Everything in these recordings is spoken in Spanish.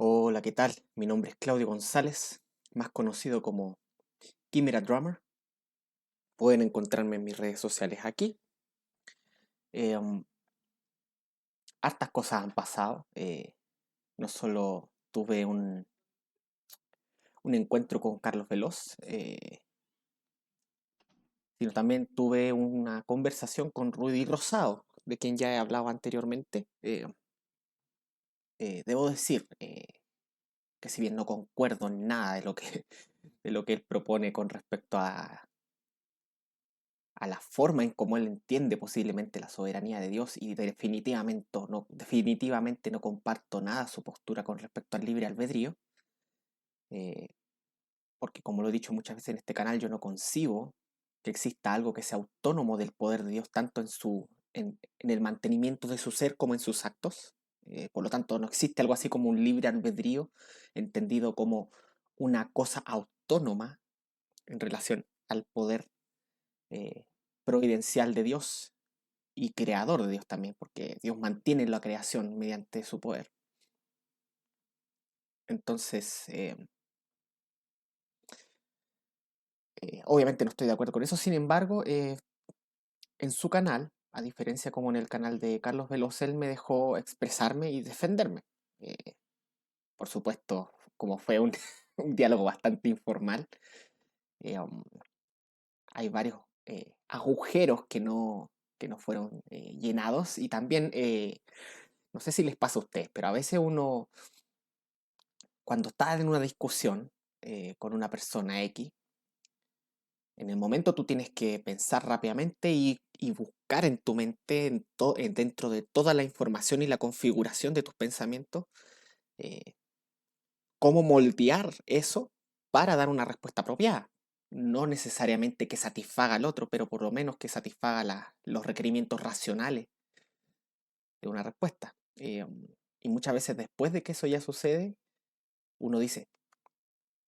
Hola, ¿qué tal? Mi nombre es Claudio González, más conocido como Chimera Drummer. Pueden encontrarme en mis redes sociales aquí. Eh, um, Hartas cosas han pasado. No solo tuve un encuentro con Carlos Veloz, sino también tuve una conversación con Rudy Rosado, de quien ya he hablado anteriormente. Debo decir que si bien no concuerdo en nada de lo que, de lo que él propone con respecto a la forma en cómo él entiende posiblemente la soberanía de Dios y definitivamente no comparto nada su postura con respecto al libre albedrío, eh, porque como lo he dicho muchas veces en este canal, yo no concibo que exista algo que sea autónomo del poder de Dios tanto en el mantenimiento de su ser como en sus actos. Por lo tanto, no existe algo así como un libre albedrío entendido como una cosa autónoma en relación al poder eh, providencial de Dios y creador de Dios también, porque Dios mantiene la creación mediante su poder. Entonces, obviamente no estoy de acuerdo con eso, sin embargo, en su canal, a diferencia como en el canal de Carlos Veloz, él me dejó expresarme y defenderme. Eh, por supuesto, como fue un, un diálogo bastante informal, eh, um, hay varios agujeros que no fueron llenados y también, no sé si les pasa a ustedes, pero a veces uno cuando estás en una discusión con una persona X, en el momento tú tienes que pensar rápidamente y buscar en tu mente, dentro de toda la información y la configuración de tus pensamientos, eh, cómo moldear eso para dar una respuesta apropiada. No necesariamente que satisfaga al otro, pero por lo menos que satisfaga los requerimientos racionales de una respuesta. Y muchas veces después de que eso ya sucede, uno dice,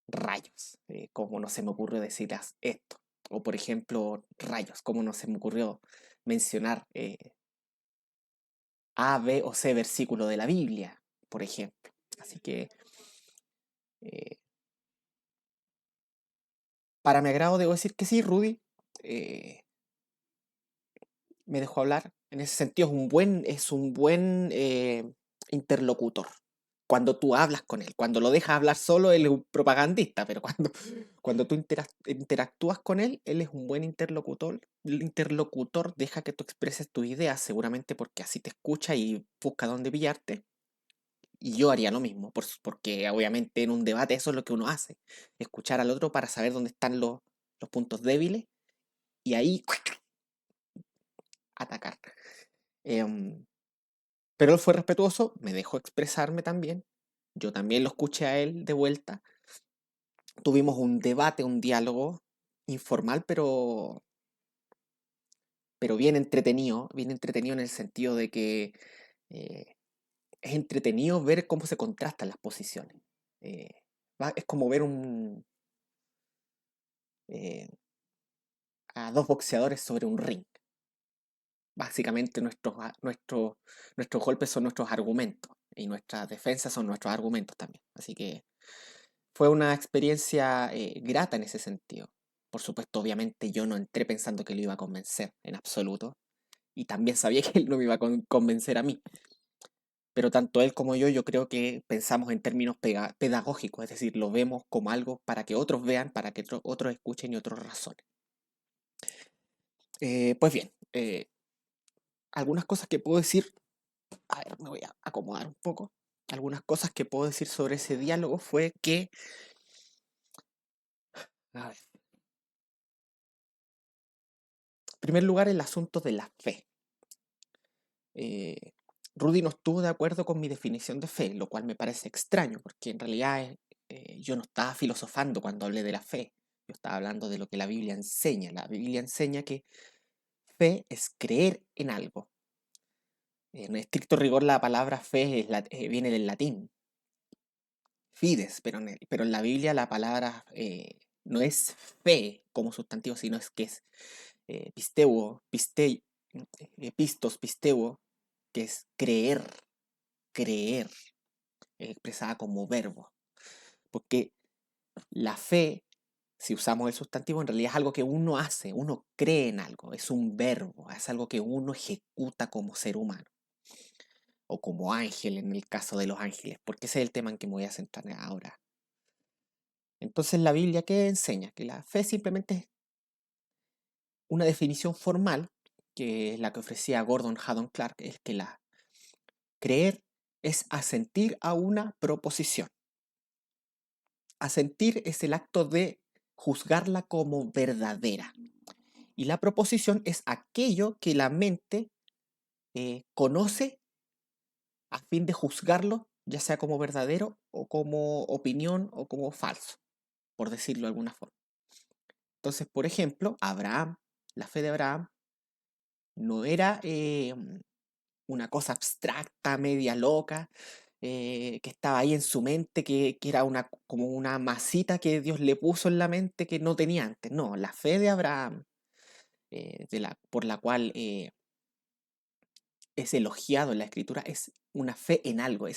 rayos, cómo no se me ocurrió decir esto. O por ejemplo, rayos, cómo no se me ocurrió mencionar A, B o C versículo de la Biblia, por ejemplo. Así que, eh, para mi agrado, debo decir que sí, Rudy eh, me dejó hablar. En ese sentido, es un buen interlocutor. Cuando tú hablas con él, cuando lo dejas hablar solo, él es un propagandista, pero cuando tú interactúas con él es un buen interlocutor. El interlocutor deja que tú expreses tus ideas, seguramente porque así te escucha y busca dónde pillarte. Y yo haría lo mismo, porque obviamente en un debate eso es lo que uno hace, escuchar al otro para saber dónde están los puntos débiles y ahí atacar. Em, pero él fue respetuoso, me dejó expresarme también, yo también lo escuché a él de vuelta. Tuvimos un debate, un diálogo informal, pero bien entretenido en el sentido de que eh, es entretenido ver cómo se contrastan las posiciones. Eh, es como ver eh, a dos boxeadores sobre un ring. Básicamente nuestros golpes son nuestros argumentos y nuestras defensas son nuestros argumentos también. Así que fue una experiencia grata en ese sentido. Por supuesto, obviamente yo no entré pensando que lo iba a convencer en absoluto. Y también sabía que él no me iba a convencer a mí. Pero tanto él como yo creo que pensamos en términos pedagógicos, es decir, lo vemos como algo para que otros vean, para que otros escuchen y otros razonen. Pues bien, algunas cosas que puedo decir, a ver, me voy a acomodar un poco. Algunas cosas que puedo decir sobre ese diálogo fue que, a ver, en primer lugar, el asunto de la fe. Eh, Rudy no estuvo de acuerdo con mi definición de fe, lo cual me parece extraño, porque en realidad yo no estaba filosofando cuando hablé de la fe. Yo estaba hablando de lo que la Biblia enseña. La Biblia enseña que fe es creer en algo. En estricto rigor, la palabra fe viene del latín, fides, pero en la Biblia la palabra no es fe como sustantivo, sino es que es pisteuo, pistos, pisteuo, que es creer, creer. es expresada como verbo, porque la fe, si usamos el sustantivo, en realidad es algo que uno hace, uno cree en algo, es un verbo, es algo que uno ejecuta como ser humano, o como ángel en el caso de los ángeles, porque ese es el tema en que me voy a centrar ahora. Entonces, la Biblia, ¿qué enseña? Que la fe simplemente es una definición formal, que es la que ofrecía Gordon Haddon Clark, es que la creer es asentir a una proposición. Asentir es el acto de juzgarla como verdadera. Y la proposición es aquello que la mente conoce a fin de juzgarlo, ya sea como verdadero o como opinión o como falso, por decirlo de alguna forma. Entonces, por ejemplo, Abraham, la fe de Abraham no era una cosa abstracta, media loca, que estaba ahí en su mente, que era como una masita que Dios le puso en la mente que no tenía antes. No, la fe de Abraham, por la cual es elogiado en la escritura, es una fe en algo.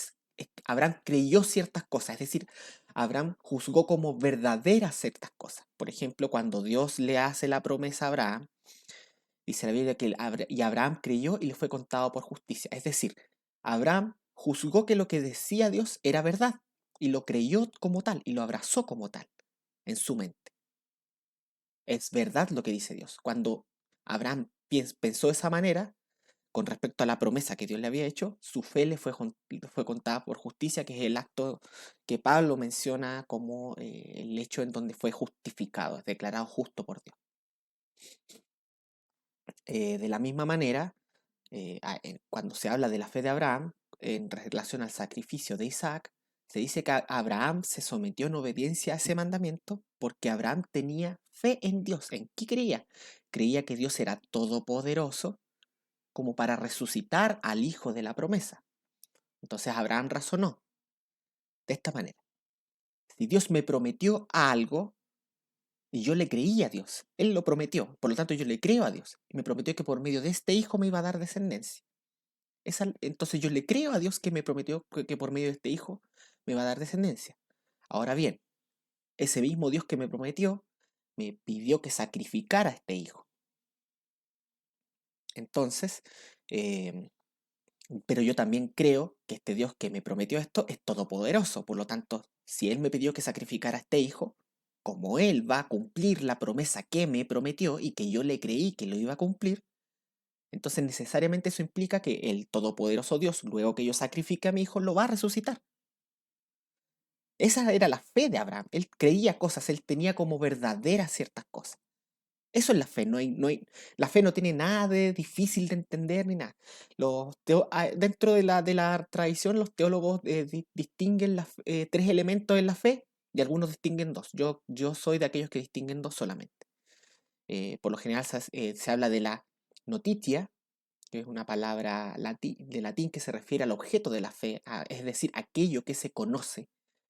Abraham creyó ciertas cosas, es decir, Abraham juzgó como verdaderas ciertas cosas. Por ejemplo, cuando Dios le hace la promesa a Abraham, dice la Biblia que y Abraham creyó y le fue contado por justicia. Es decir, Abraham juzgó que lo que decía Dios era verdad y lo creyó como tal y lo abrazó como tal en su mente. Es verdad lo que dice Dios. Cuando Abraham pensó de esa manera, con respecto a la promesa que Dios le había hecho, su fe fue contada por justicia, que es el acto que Pablo menciona como el hecho en donde fue justificado, es declarado justo por Dios. De la misma manera, cuando se habla de la fe de Abraham en relación al sacrificio de Isaac, se dice que Abraham se sometió en obediencia a ese mandamiento porque Abraham tenía fe en Dios. ¿En qué creía? Creía que Dios era todopoderoso como para resucitar al hijo de la promesa. Entonces Abraham razonó de esta manera. Si Dios me prometió algo y yo le creí a Dios, Él lo prometió, por lo tanto yo le creo a Dios y me prometió que por medio de este hijo me iba a dar descendencia. Entonces yo le creo a Dios que me prometió que por medio de este hijo me va a dar descendencia. Ahora bien, ese mismo Dios que me prometió me pidió que sacrificara a este hijo. Entonces, em, pero yo también creo que este Dios que me prometió esto es todopoderoso. Por lo tanto, si Él me pidió que sacrificara a este hijo, como Él va a cumplir la promesa que me prometió y que yo le creí que lo iba a cumplir, entonces necesariamente eso implica que el todopoderoso Dios, luego que yo sacrifique a mi hijo, lo va a resucitar. Esa era la fe de Abraham. Él creía cosas, él tenía como verdaderas ciertas cosas. Eso es la fe, la fe no tiene nada de difícil de entender ni nada. Dentro de la tradición, los teólogos distinguen tres elementos en la fe y algunos distinguen dos. Yo soy de aquellos que distinguen dos solamente. Por lo general se habla de la notitia, que es una palabra de latín que se refiere al objeto de la fe, es decir, aquello que se conoce,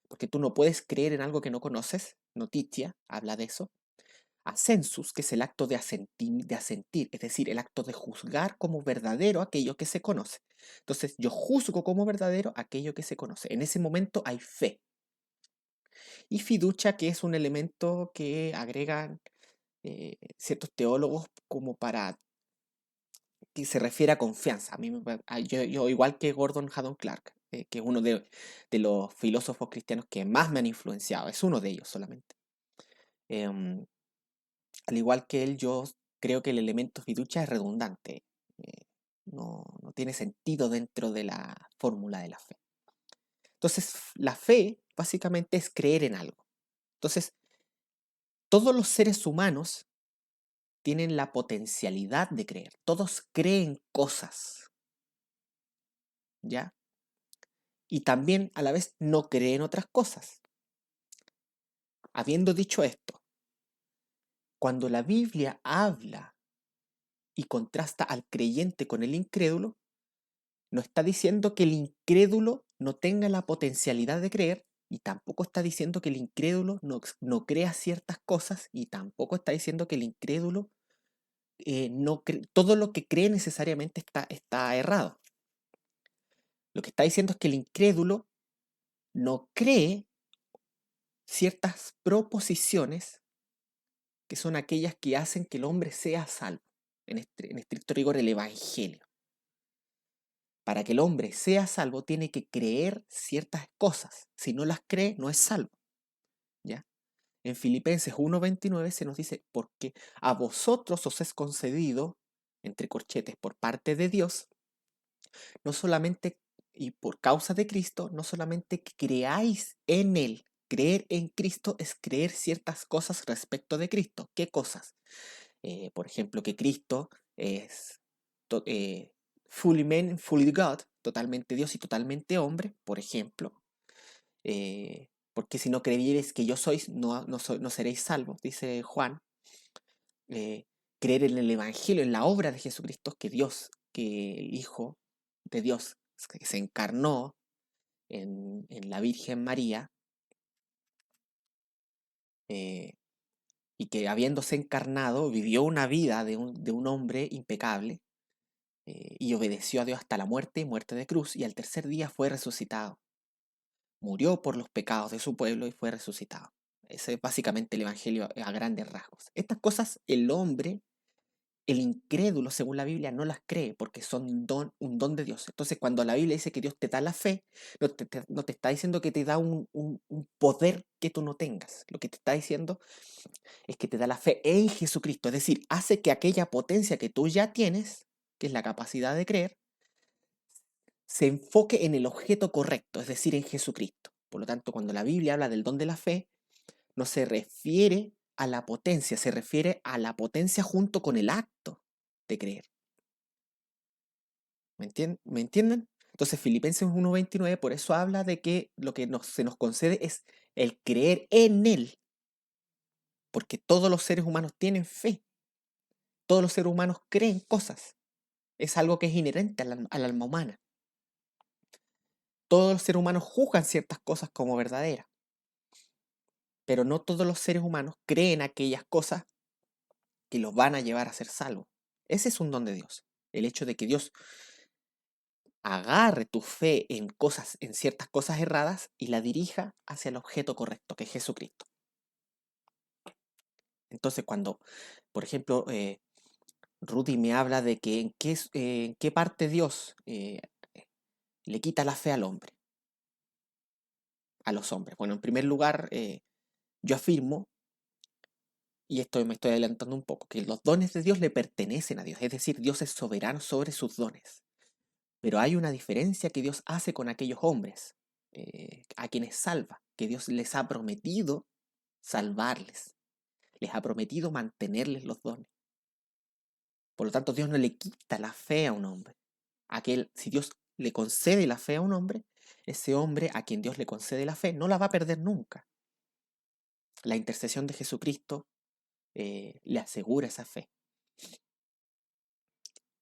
porque tú no puedes creer en algo que no conoces. Notitia habla de eso. Ascensus, que es el acto de asentir, es decir, el acto de juzgar como verdadero aquello que se conoce. Entonces, yo juzgo como verdadero aquello que se conoce. En ese momento hay fe. Y fiducia, que es un elemento que agregan ciertos teólogos como para que se refiere a confianza. A mí yo igual que Gordon Haddon Clark, que es uno de los filósofos cristianos que más me han influenciado, es uno de ellos solamente. Em, Al igual que él, yo creo que el elemento fiducia es redundante. No tiene sentido dentro de la fórmula de la fe. Entonces, la fe básicamente es creer en algo. Entonces, todos los seres humanos tienen la potencialidad de creer. Todos creen cosas, ¿ya? Y también a la vez no creen otras cosas. Habiendo dicho esto, cuando la Biblia habla y contrasta al creyente con el incrédulo, no está diciendo que el incrédulo no tenga la potencialidad de creer y tampoco está diciendo que el incrédulo no crea ciertas cosas y tampoco está diciendo que el incrédulo todo lo que cree necesariamente está errado. Lo que está diciendo es que el incrédulo no cree ciertas proposiciones que son aquellas que hacen que el hombre sea salvo, en estricto rigor el Evangelio. Para que el hombre sea salvo tiene que creer ciertas cosas. Si no las cree, no es salvo. ¿Ya? En Filipenses 1:29 se nos dice, porque a vosotros os es concedido, entre corchetes, por parte de Dios, no solamente, y por causa de Cristo, no solamente que creáis en Él. Creer en Cristo es creer ciertas cosas respecto de Cristo. ¿Qué cosas? Por ejemplo, que Cristo es fully man, fully God, totalmente Dios y totalmente hombre, por ejemplo. Porque si no creyeres que yo sois, no seréis salvos, dice Juan. eh, Creer en el Evangelio, en la obra de Jesucristo, que Dios, que el Hijo de Dios que se encarnó en la Virgen María, eh, y que habiéndose encarnado vivió una vida de un hombre impecable, y obedeció a Dios hasta la muerte, muerte de cruz, y al tercer día fue resucitado. Murió por los pecados de su pueblo y fue resucitado. Ese es básicamente el Evangelio a grandes rasgos. Estas cosas el hombre, el incrédulo, según la Biblia, no las cree porque son un don de Dios. Entonces, cuando la Biblia dice que Dios te da la fe, no te está diciendo que te da un poder que tú no tengas. Lo que te está diciendo es que te da la fe en Jesucristo. Es decir, hace que aquella potencia que tú ya tienes, que es la capacidad de creer, se enfoque en el objeto correcto, es decir, en Jesucristo. Por lo tanto, cuando la Biblia habla del don de la fe, no se refiere a la potencia, se refiere a la potencia junto con el acto de creer. ¿Me entienden? Entonces, Filipenses 1:29 por eso habla de que lo que se nos concede es el creer en Él, porque todos los seres humanos tienen fe, todos los seres humanos creen cosas, es algo que es inherente al alma humana. Todos los seres humanos juzgan ciertas cosas como verdaderas, pero no todos los seres humanos creen aquellas cosas que los van a llevar a ser salvos. Ese es un don de Dios. El hecho de que Dios agarre tu fe en cosas, en ciertas cosas erradas y la dirija hacia el objeto correcto, que es Jesucristo. Entonces, cuando, por ejemplo, Rudy me habla de que en qué parte Dios le quita la fe al hombre, a los hombres. Bueno, en primer lugar, yo afirmo, y esto me estoy adelantando un poco, que los dones de Dios le pertenecen a Dios, es decir, Dios es soberano sobre sus dones. Pero hay una diferencia que Dios hace con aquellos hombres, a quienes salva, que Dios les ha prometido salvarles, les ha prometido mantenerles los dones. Por lo tanto, Dios no le quita la fe a un hombre. Si Dios le concede la fe a un hombre, ese hombre a quien Dios le concede la fe no la va a perder nunca. La intercesión de Jesucristo le asegura esa fe,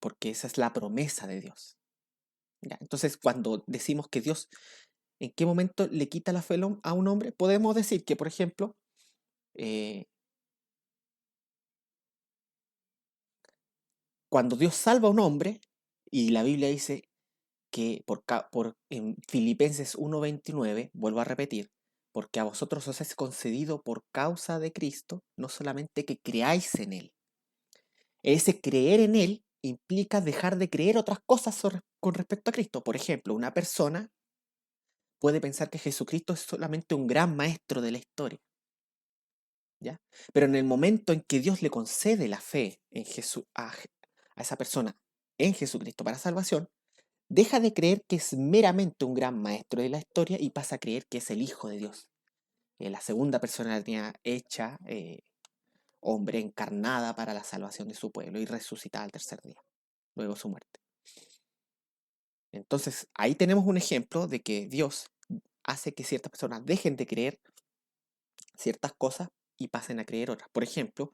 porque esa es la promesa de Dios. ¿Ya? Entonces, cuando decimos que Dios, ¿en qué momento le quita la fe a un hombre? Podemos decir que, por ejemplo, eh, cuando Dios salva a un hombre, y la Biblia dice que en Filipenses 1:29, vuelvo a repetir, porque a vosotros os es concedido por causa de Cristo, no solamente que creáis en Él. Ese creer en Él implica dejar de creer otras cosas con respecto a Cristo. Por ejemplo, una persona puede pensar que Jesucristo es solamente un gran maestro de la historia, ¿ya? Pero en el momento en que Dios le concede la fe en a esa persona en Jesucristo para salvación, deja de creer que es meramente un gran maestro de la historia y pasa a creer que es el Hijo de Dios, la segunda personalidad hecha hombre, encarnada para la salvación de su pueblo y resucitada al tercer día, luego de su muerte. Entonces, ahí tenemos un ejemplo de que Dios hace que ciertas personas dejen de creer ciertas cosas y pasen a creer otras. Por ejemplo,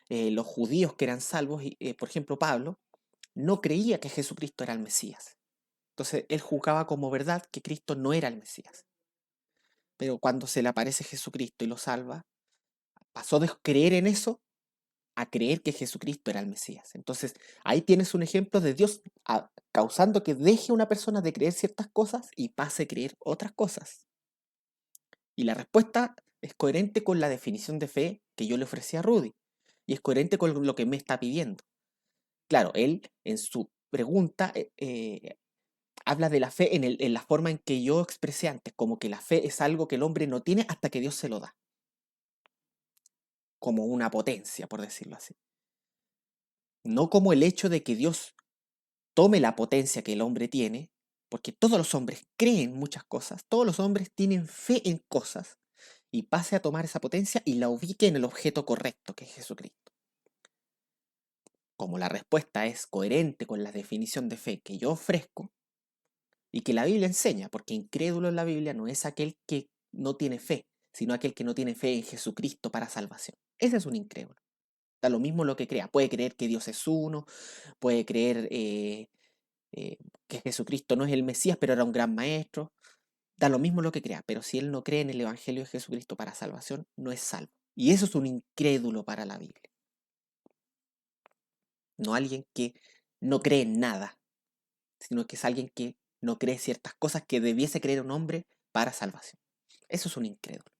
los judíos que eran salvos, por ejemplo, Pablo, no creía que Jesucristo era el Mesías. Entonces, él juzgaba como verdad que Cristo no era el Mesías. Pero cuando se le aparece Jesucristo y lo salva, pasó de creer en eso a creer que Jesucristo era el Mesías. Entonces, ahí tienes un ejemplo de Dios causando que deje a una persona de creer ciertas cosas y pase a creer otras cosas. Y la respuesta es coherente con la definición de fe que yo le ofrecí a Rudy. Y es coherente con lo que me está pidiendo. Claro, él en su pregunta habla de la fe en la forma en que yo expresé antes, como que la fe es algo que el hombre no tiene hasta que Dios se lo da, como una potencia, por decirlo así. No como el hecho de que Dios tome la potencia que el hombre tiene, porque todos los hombres creen muchas cosas, todos los hombres tienen fe en cosas, y pase a tomar esa potencia y la ubique en el objeto correcto, que es Jesucristo. Como la respuesta es coherente con la definición de fe que yo ofrezco y que la Biblia enseña, porque incrédulo en la Biblia no es aquel que no tiene fe, sino aquel que no tiene fe en Jesucristo para salvación. Ese es un incrédulo. Da lo mismo lo que crea. Puede creer que Dios es uno, puede creer eh, que Jesucristo no es el Mesías, pero era un gran maestro. Da lo mismo lo que crea, pero si él no cree en el Evangelio de Jesucristo para salvación, no es salvo. Y eso es un incrédulo para la Biblia. No alguien que no cree en nada, sino que es alguien que no cree ciertas cosas que debiese creer un hombre para salvación. Eso es un incrédulo.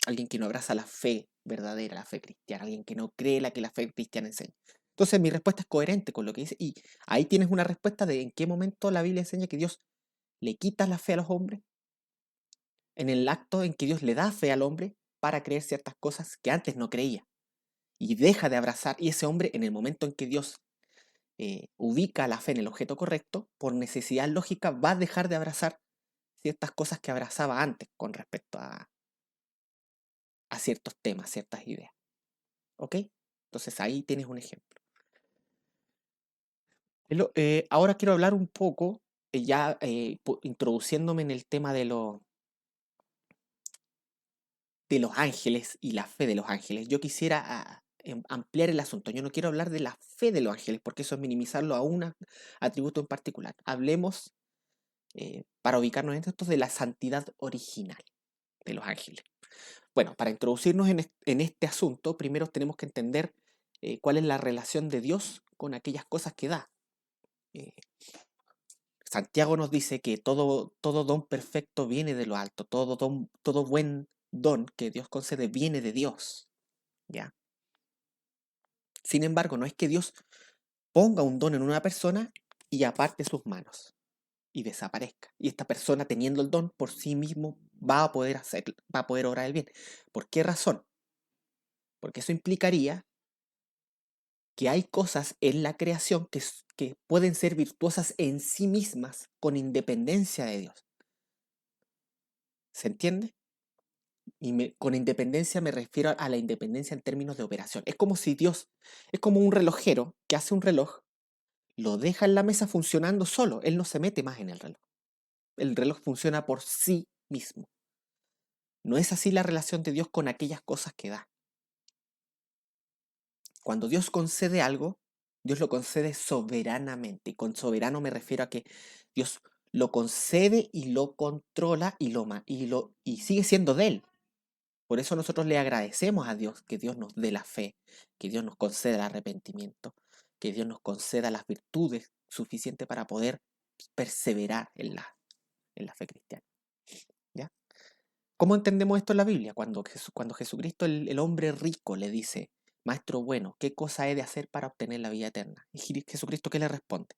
Alguien que no abraza la fe verdadera, la fe cristiana, alguien que no cree la que la fe cristiana enseña. Entonces mi respuesta es coherente con lo que dice y ahí tienes una respuesta de en qué momento la Biblia enseña que Dios le quita la fe a los hombres, en el acto en que Dios le da fe al hombre para creer ciertas cosas que antes no creía y deja de abrazar, y ese hombre en el momento en que Dios ubica la fe en el objeto correcto, por necesidad lógica va a dejar de abrazar ciertas cosas que abrazaba antes con respecto a ciertos temas, ciertas ideas. ¿Ok? Entonces ahí tienes un ejemplo. Ahora quiero hablar un poco, introduciéndome en el tema de los ángeles y la fe de los ángeles. Yo quisiera ampliar el asunto. Yo no quiero hablar de la fe de los ángeles, porque eso es minimizarlo a un atributo en particular. Hablemos, para ubicarnos en esto, de la santidad original de los ángeles. Bueno, para introducirnos en este asunto, primero tenemos que entender cuál es la relación de Dios con aquellas cosas que da. Eh, Santiago nos dice que todo don perfecto viene de lo alto, todo buen don que Dios concede viene de Dios, ¿ya? Sin embargo, no es que Dios ponga un don en una persona y aparte sus manos y desaparezca. Y esta persona, teniendo el don, por sí mismo va a poder obrar el bien. ¿Por qué razón? Porque eso implicaría que hay cosas en la creación que pueden ser virtuosas en sí mismas con independencia de Dios. ¿Se entiende? Con independencia me refiero a la independencia en términos de operación. Es como si Dios, es como un relojero que hace un reloj, lo deja en la mesa funcionando solo, él no se mete más en el reloj. El reloj funciona por sí mismo. No es así la relación de Dios con aquellas cosas que da. Cuando Dios concede algo, Dios lo concede soberanamente. Y con soberano me refiero a que Dios lo concede y lo controla y sigue siendo de él. Por eso nosotros le agradecemos a Dios que Dios nos dé la fe, que Dios nos conceda el arrepentimiento, que Dios nos conceda las virtudes suficientes para poder perseverar en la fe cristiana. ¿Ya? ¿Cómo entendemos esto en la Biblia? Cuando Jesucristo, el hombre rico, le dice, Maestro bueno, ¿qué cosa he de hacer para obtener la vida eterna? Y Jesucristo, ¿qué le responde?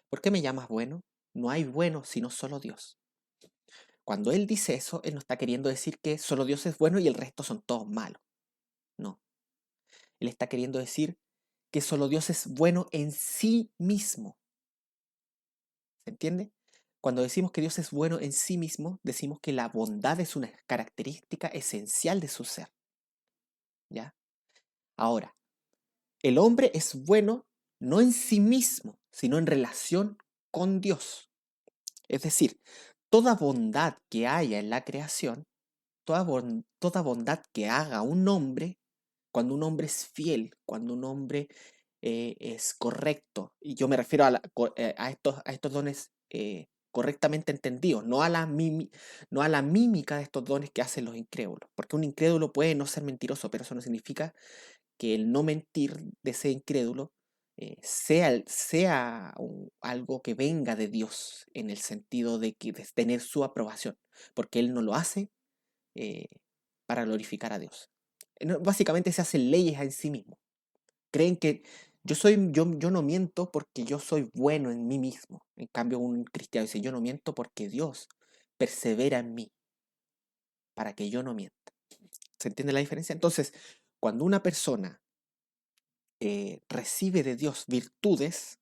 ¿Por qué me llamas bueno? No hay bueno sino solo Dios. Cuando Él dice eso, Él no está queriendo decir que solo Dios es bueno y el resto son todos malos. No. Él está queriendo decir que solo Dios es bueno en sí mismo. ¿Se entiende? Cuando decimos que Dios es bueno en sí mismo, decimos que la bondad es una característica esencial de su ser. ¿Ya? Ahora, el hombre es bueno no en sí mismo, sino en relación con Dios. Es decir, toda bondad que haya en la creación, toda bondad que haga un hombre, cuando un hombre es fiel, cuando un hombre es correcto, y yo me refiero a estos dones correctamente entendidos, no a la mímica de estos dones que hacen los incrédulos, porque un incrédulo puede no ser mentiroso, pero eso no significa que el no mentir de ese incrédulo sea algo que venga de Dios en el sentido de tener su aprobación, porque Él no lo hace eh, para glorificar a Dios. Básicamente se hacen leyes en sí mismo. Creen que yo no miento porque yo soy bueno en mí mismo. En cambio, un cristiano dice, yo no miento porque Dios persevera en mí para que yo no mienta. ¿Se entiende la diferencia? Entonces, cuando una persona recibe de Dios virtudes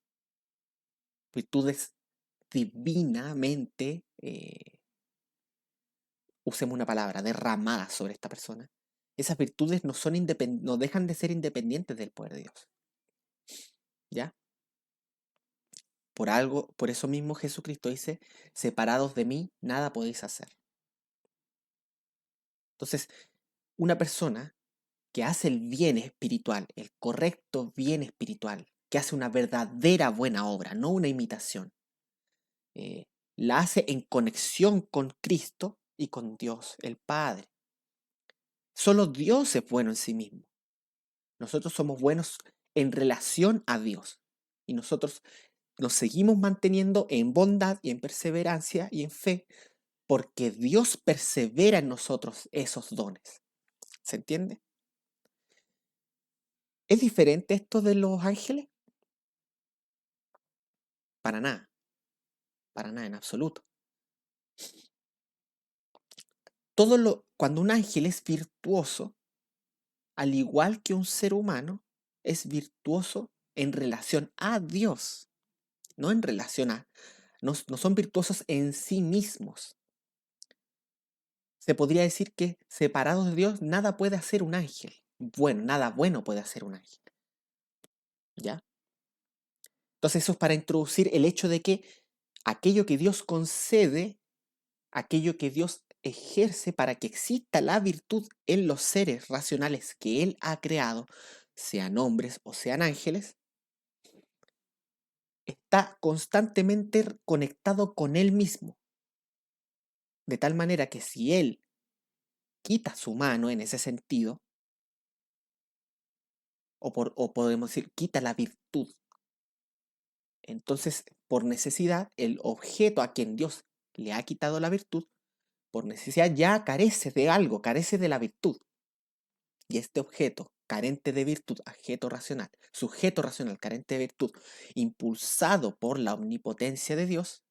divinamente, usemos una palabra, derramadas sobre esta persona, esas virtudes no dejan de ser independientes del poder de Dios. ¿Ya? Por eso mismo Jesucristo dice, separados de mí, nada podéis hacer. Entonces, una persona que hace el bien espiritual, el correcto bien espiritual, que hace una verdadera buena obra, no una imitación, eh, la hace en conexión con Cristo y con Dios, el Padre. Solo Dios es bueno en sí mismo. Nosotros somos buenos en relación a Dios. Y nosotros nos seguimos manteniendo en bondad y en perseverancia y en fe porque Dios persevera en nosotros esos dones. ¿Se entiende? ¿Es diferente esto de los ángeles? Para nada en absoluto. Cuando un ángel es virtuoso, al igual que un ser humano, es virtuoso en relación a Dios, no en relación a, no son virtuosos en sí mismos. Se podría decir que separados de Dios, nada puede hacer un ángel. Bueno, nada bueno puede hacer un ángel. ¿Ya? Entonces eso es para introducir el hecho de que aquello que Dios concede, aquello que Dios ejerce para que exista la virtud en los seres racionales que Él ha creado, sean hombres o sean ángeles, está constantemente conectado con Él mismo. De tal manera que si Él quita su mano en ese sentido, o podemos decir, quita la virtud, entonces por necesidad, el objeto a quien Dios le ha quitado la virtud, por necesidad ya carece de algo, carece de la virtud. Y este objeto carente de virtud, sujeto racional carente de virtud, impulsado por la omnipotencia de Dios,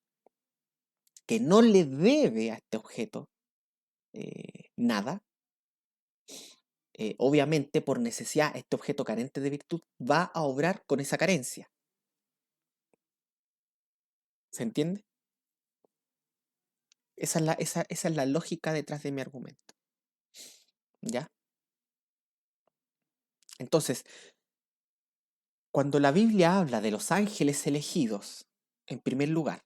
que no le debe a este objeto nada, obviamente por necesidad este objeto carente de virtud va a obrar con esa carencia. ¿Se entiende? Esa es la lógica detrás de mi argumento. ¿Ya? Entonces, cuando la Biblia habla de los ángeles elegidos, en primer lugar,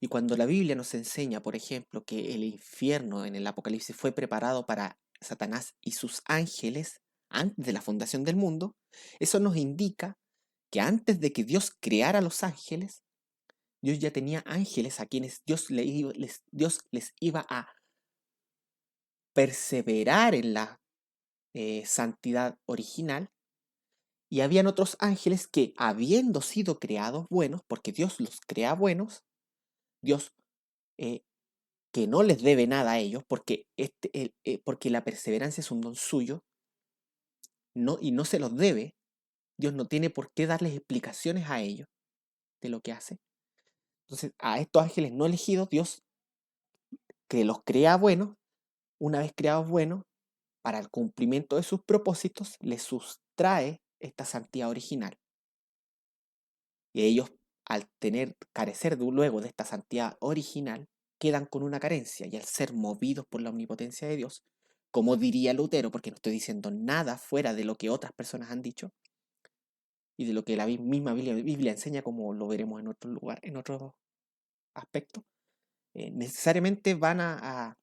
y cuando la Biblia nos enseña, por ejemplo, que el infierno en el Apocalipsis fue preparado para Satanás y sus ángeles antes de la fundación del mundo, eso nos indica que antes de que Dios creara a los ángeles, Dios ya tenía ángeles a quienes Dios les iba a perseverar en la santidad original. Y habían otros ángeles que, habiendo sido creados buenos, porque Dios los crea buenos, Dios eh, que no les debe nada a ellos, porque la perseverancia es un don suyo, y no se los debe, Dios no tiene por qué darles explicaciones a ellos de lo que hace. Entonces, a estos ángeles no elegidos, Dios, que los crea buenos, una vez creados buenos, para el cumplimiento de sus propósitos, les sustrae esta santidad original. Y ellos, al carecer luego de esta santidad original, quedan con una carencia y al ser movidos por la omnipotencia de Dios, como diría Lutero, porque no estoy diciendo nada fuera de lo que otras personas han dicho y de lo que la misma Biblia enseña, como lo veremos en otro lugar, en otro aspecto, necesariamente van a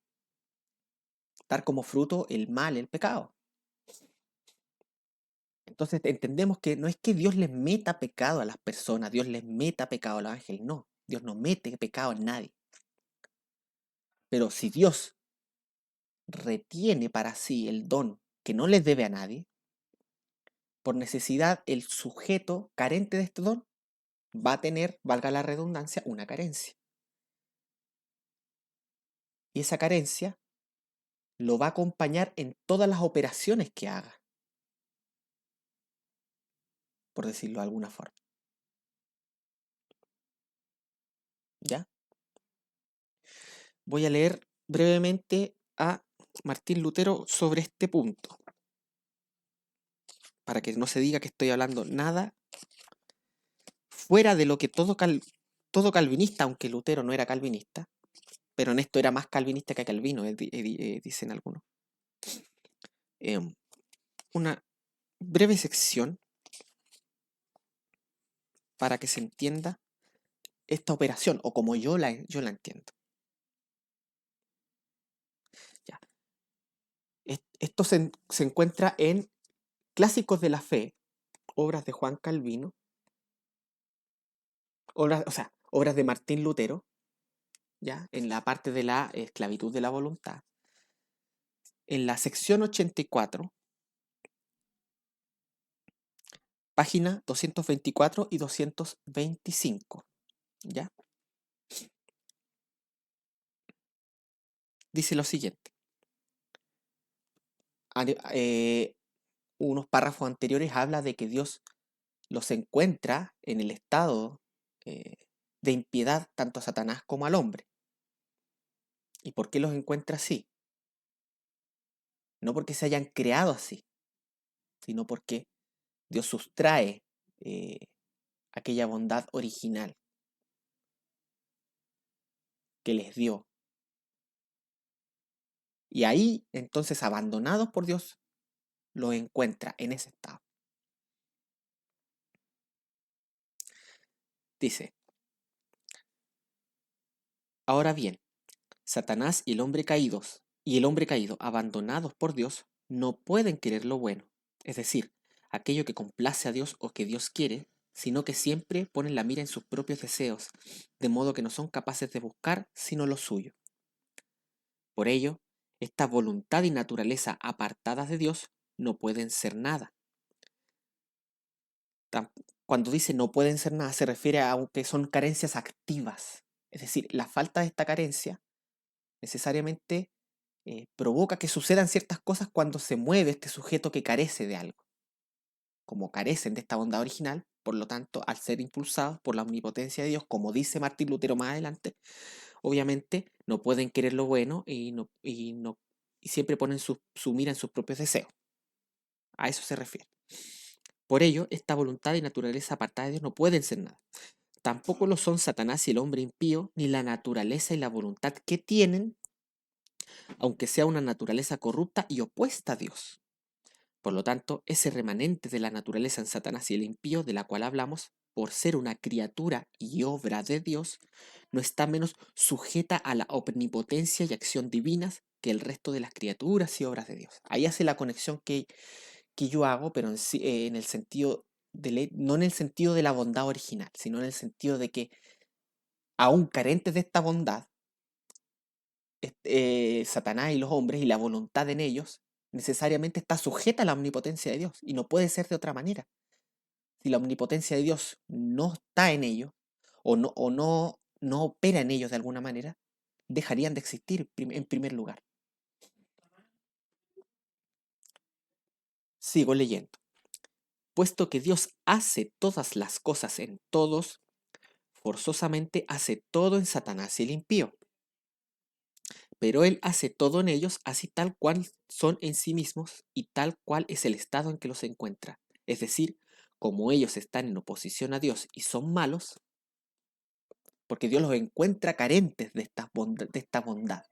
dar como fruto el mal, el pecado. Entonces entendemos que no es que Dios les meta pecado a las personas, Dios les meta pecado a los ángeles, no, Dios no mete pecado en nadie. Pero si Dios retiene para sí el don que no les debe a nadie, por necesidad, el sujeto carente de este don va a tener, valga la redundancia, una carencia. Y esa carencia lo va a acompañar en todas las operaciones que haga, por decirlo de alguna forma. ¿Ya? Voy a leer brevemente a Martín Lutero sobre este punto, para que no se diga que estoy hablando nada fuera de lo que todo calvinista, aunque Lutero no era calvinista, pero en esto era más calvinista que Calvino, dicen algunos. Una breve sección para que se entienda esta operación, o como yo la entiendo. Ya. Esto se encuentra en Clásicos de la Fe, obras de Juan Calvino, obras de Martín Lutero, ¿ya? En la parte de la esclavitud de la voluntad. En la sección 84, página 224 y 225, ¿ya? Dice lo siguiente. Unos párrafos anteriores habla de que Dios los encuentra en el estado de impiedad tanto a Satanás como al hombre. ¿Y por qué los encuentra así? No porque se hayan creado así, sino porque Dios sustrae aquella bondad original que les dio. Y ahí, entonces, abandonados por Dios, los encuentra en ese estado. Dice, ahora bien, Satanás y el hombre caído, abandonados por Dios, no pueden querer lo bueno, es decir, aquello que complace a Dios o que Dios quiere, sino que siempre ponen la mira en sus propios deseos, de modo que no son capaces de buscar sino lo suyo. Por ello, esta voluntad y naturaleza apartadas de Dios no pueden ser nada. Cuando dice no pueden ser nada, se refiere a que son carencias activas. Es decir, la falta de esta carencia necesariamente provoca que sucedan ciertas cosas cuando se mueve este sujeto que carece de algo. Como carecen de esta bondad original, por lo tanto, al ser impulsados por la omnipotencia de Dios, como dice Martín Lutero más adelante, obviamente no pueden querer lo bueno y siempre ponen su mira en sus propios deseos. A eso se refiere. Por ello, esta voluntad y naturaleza apartada de Dios no pueden ser nada. Tampoco lo son Satanás y el hombre impío, ni la naturaleza y la voluntad que tienen, aunque sea una naturaleza corrupta y opuesta a Dios. Por lo tanto, ese remanente de la naturaleza en Satanás y el impío de la cual hablamos, por ser una criatura y obra de Dios, no está menos sujeta a la omnipotencia y acción divinas que el resto de las criaturas y obras de Dios. Ahí hace la conexión que yo hago, pero en el sentido no en el sentido de la bondad original, sino en el sentido de que, aún carentes de esta bondad, Satanás y los hombres y la voluntad en ellos necesariamente está sujeta a la omnipotencia de Dios y no puede ser de otra manera. Si la omnipotencia de Dios no está en ellos o no opera en ellos de alguna manera, dejarían de existir en primer lugar. Sigo leyendo. Puesto que Dios hace todas las cosas en todos, forzosamente hace todo en Satanás y el impío. Pero Él hace todo en ellos así tal cual son en sí mismos y tal cual es el estado en que los encuentra. Es decir, como ellos están en oposición a Dios y son malos, porque Dios los encuentra carentes de esta bondad.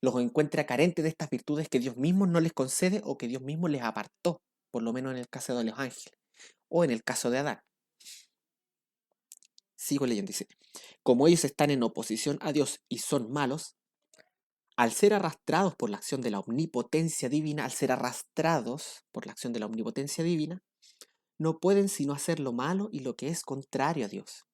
Los encuentra carentes de estas virtudes que Dios mismo no les concede o que Dios mismo les apartó, por lo menos en el caso de los ángeles o en el caso de Adán. Sigo leyendo, dice, como ellos están en oposición a Dios y son malos, al ser arrastrados por la acción de la omnipotencia divina, no pueden sino hacer lo malo y lo que es contrario a Dios.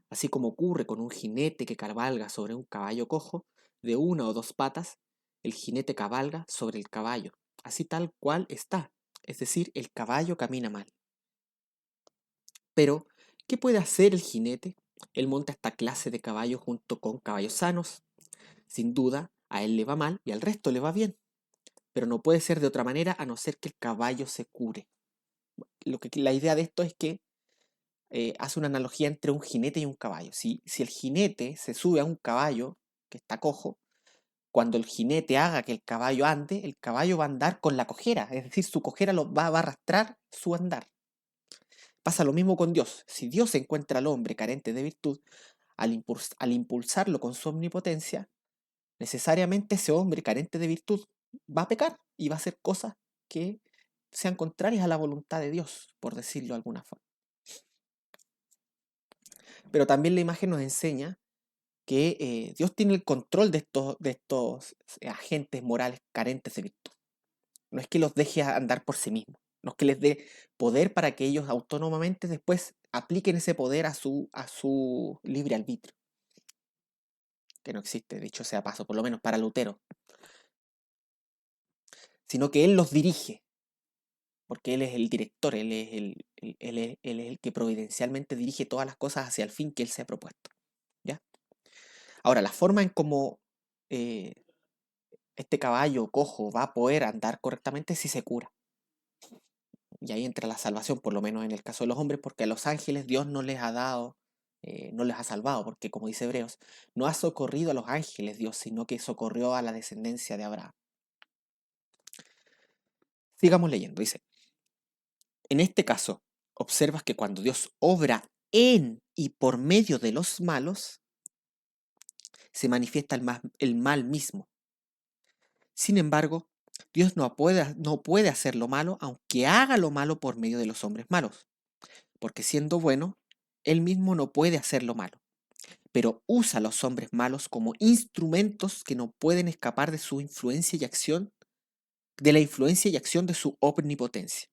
Así como ocurre con un jinete que cabalga sobre un caballo cojo, de una o dos patas, el jinete cabalga sobre el caballo, así tal cual está, Es decir, el caballo camina mal. Pero, ¿qué puede hacer el jinete? Él monta esta clase de caballos junto con caballos sanos. Sin duda, a él le va mal y al resto le va bien. Pero no puede ser de otra manera a no ser que el caballo se cure. La idea de esto es que hace una analogía entre un jinete y un caballo. Si el jinete se sube a un caballo que está cojo, cuando el jinete haga que el caballo ande, el caballo va a andar con la cojera, es decir, su cojera va a arrastrar su andar. Pasa lo mismo con Dios. Si Dios encuentra al hombre carente de virtud, al impulsarlo con su omnipotencia, necesariamente ese hombre carente de virtud va a pecar y va a hacer cosas que sean contrarias a la voluntad de Dios, por decirlo de alguna forma. Pero también la imagen nos enseña que Dios tiene el control de estos agentes morales carentes de virtud. No es que los deje andar por sí mismos, no es que les dé poder para que ellos autónomamente después apliquen ese poder a su libre arbitrio, que no existe, dicho sea paso, por lo menos para Lutero, sino que él los dirige, porque él es el director, él es el que providencialmente dirige todas las cosas hacia el fin que él se ha propuesto. ¿Ya? Ahora, la forma en cómo eh, este caballo cojo va a poder andar correctamente si se cura. Y ahí entra la salvación, por lo menos en el caso de los hombres, porque a los ángeles Dios no les ha dado, no les ha salvado, porque como dice Hebreos, no ha socorrido a los ángeles Dios, sino que socorrió a la descendencia de Abraham. Sigamos leyendo, dice, en este caso, observas que cuando Dios obra en y por medio de los malos, se manifiesta el mal mismo. Sin embargo, Dios no puede hacer lo malo, aunque haga lo malo por medio de los hombres malos, porque siendo bueno, Él mismo no puede hacer lo malo, pero usa a los hombres malos como instrumentos que no pueden escapar de su influencia y acción, de la influencia y acción de su omnipotencia.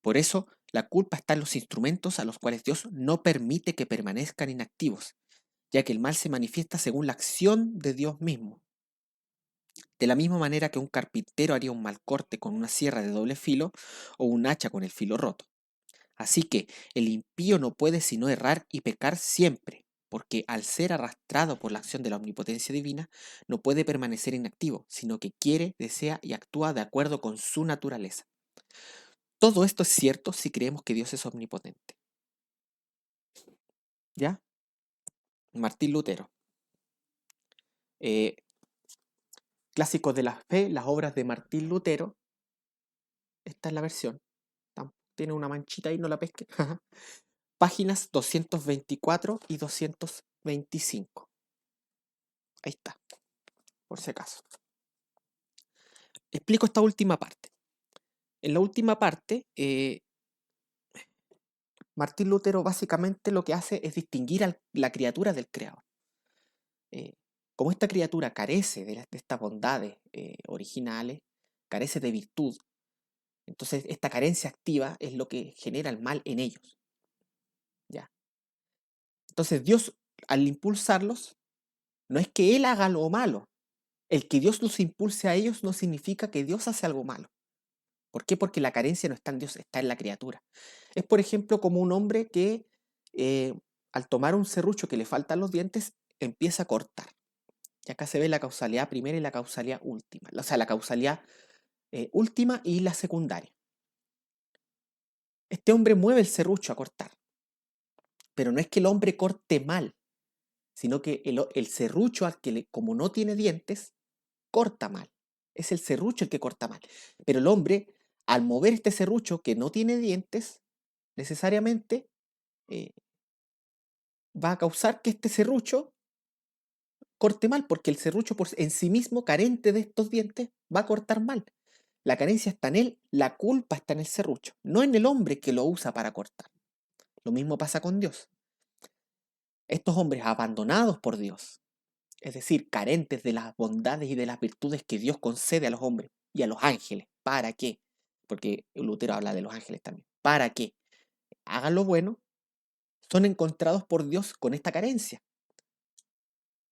Por eso, la culpa está en los instrumentos a los cuales Dios no permite que permanezcan inactivos, ya que el mal se manifiesta según la acción de Dios mismo. De la misma manera que un carpintero haría un mal corte con una sierra de doble filo o un hacha con el filo roto. Así que el impío no puede sino errar y pecar siempre, porque al ser arrastrado por la acción de la omnipotencia divina, no puede permanecer inactivo, sino que quiere, desea y actúa de acuerdo con su naturaleza. Todo esto es cierto si creemos que Dios es omnipotente. ¿Ya? Martín Lutero. Eh, Clásicos de la fe, las obras de Martín Lutero. Esta es la versión. Tiene una manchita ahí, no la pesque. Páginas 224 y 225. Ahí está, por si acaso. Explico esta última parte. En la última parte, Martín Lutero básicamente lo que hace es distinguir a la criatura del creador. Eh, como esta criatura carece de estas bondades originales, carece de virtud, entonces esta carencia activa es lo que genera el mal en ellos. ¿Ya? Entonces Dios, al impulsarlos, no es que Él haga lo malo. El que Dios los impulse a ellos no significa que Dios hace algo malo. ¿Por qué? Porque la carencia no está en Dios, está en la criatura. Es, por ejemplo, como un hombre que eh, al tomar un serrucho que le faltan los dientes, empieza a cortar. Y acá se ve la causalidad primera y la causalidad última. O sea, la causalidad última y la secundaria. Este hombre mueve el serrucho a cortar. Pero no es que el hombre corte mal, sino que el serrucho, como no tiene dientes, corta mal. Es el serrucho el que corta mal. Pero el hombre, al mover este serrucho que no tiene dientes, necesariamente eh, va a causar que este serrucho corte mal, porque el serrucho en sí mismo, carente de estos dientes, va a cortar mal. La carencia está en él, la culpa está en el serrucho, no en el hombre que lo usa para cortar. Lo mismo pasa con Dios. Estos hombres abandonados por Dios, es decir, carentes de las bondades y de las virtudes que Dios concede a los hombres y a los ángeles. ¿Para qué? Porque Lutero habla de los ángeles también. ¿Para qué? Hagan lo bueno, son encontrados por Dios con esta carencia.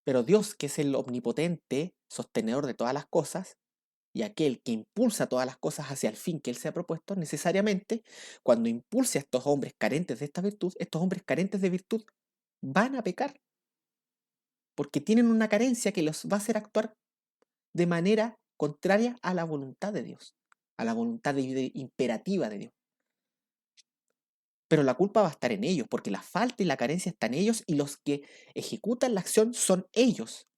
Pero Dios, que es el omnipotente, sostenedor de todas las cosas, y aquel que impulsa todas las cosas hacia el fin que Él se ha propuesto, necesariamente, cuando impulse a estos hombres carentes de esta virtud, estos hombres carentes de virtud van a pecar, porque tienen una carencia que los va a hacer actuar de manera contraria a la voluntad de Dios, a la voluntad imperativa de Dios. Pero la culpa va a estar en ellos, porque la falta y la carencia están en ellos y los que ejecutan la acción son ellos,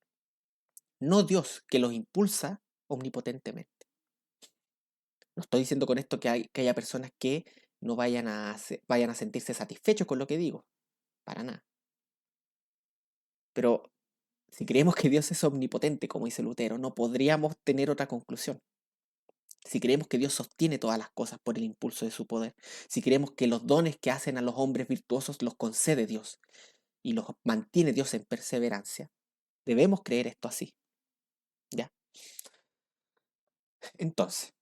no Dios que los impulsa omnipotentemente. No estoy diciendo con esto que haya personas que no vayan a sentirse satisfechos con lo que digo, para nada. Pero si creemos que Dios es omnipotente, como dice Lutero, no podríamos tener otra conclusión. Si creemos que Dios sostiene todas las cosas por el impulso de su poder, si creemos que los dones que hacen a los hombres virtuosos los concede Dios y los mantiene Dios en perseverancia, debemos creer esto así. ¿Ya? Entonces,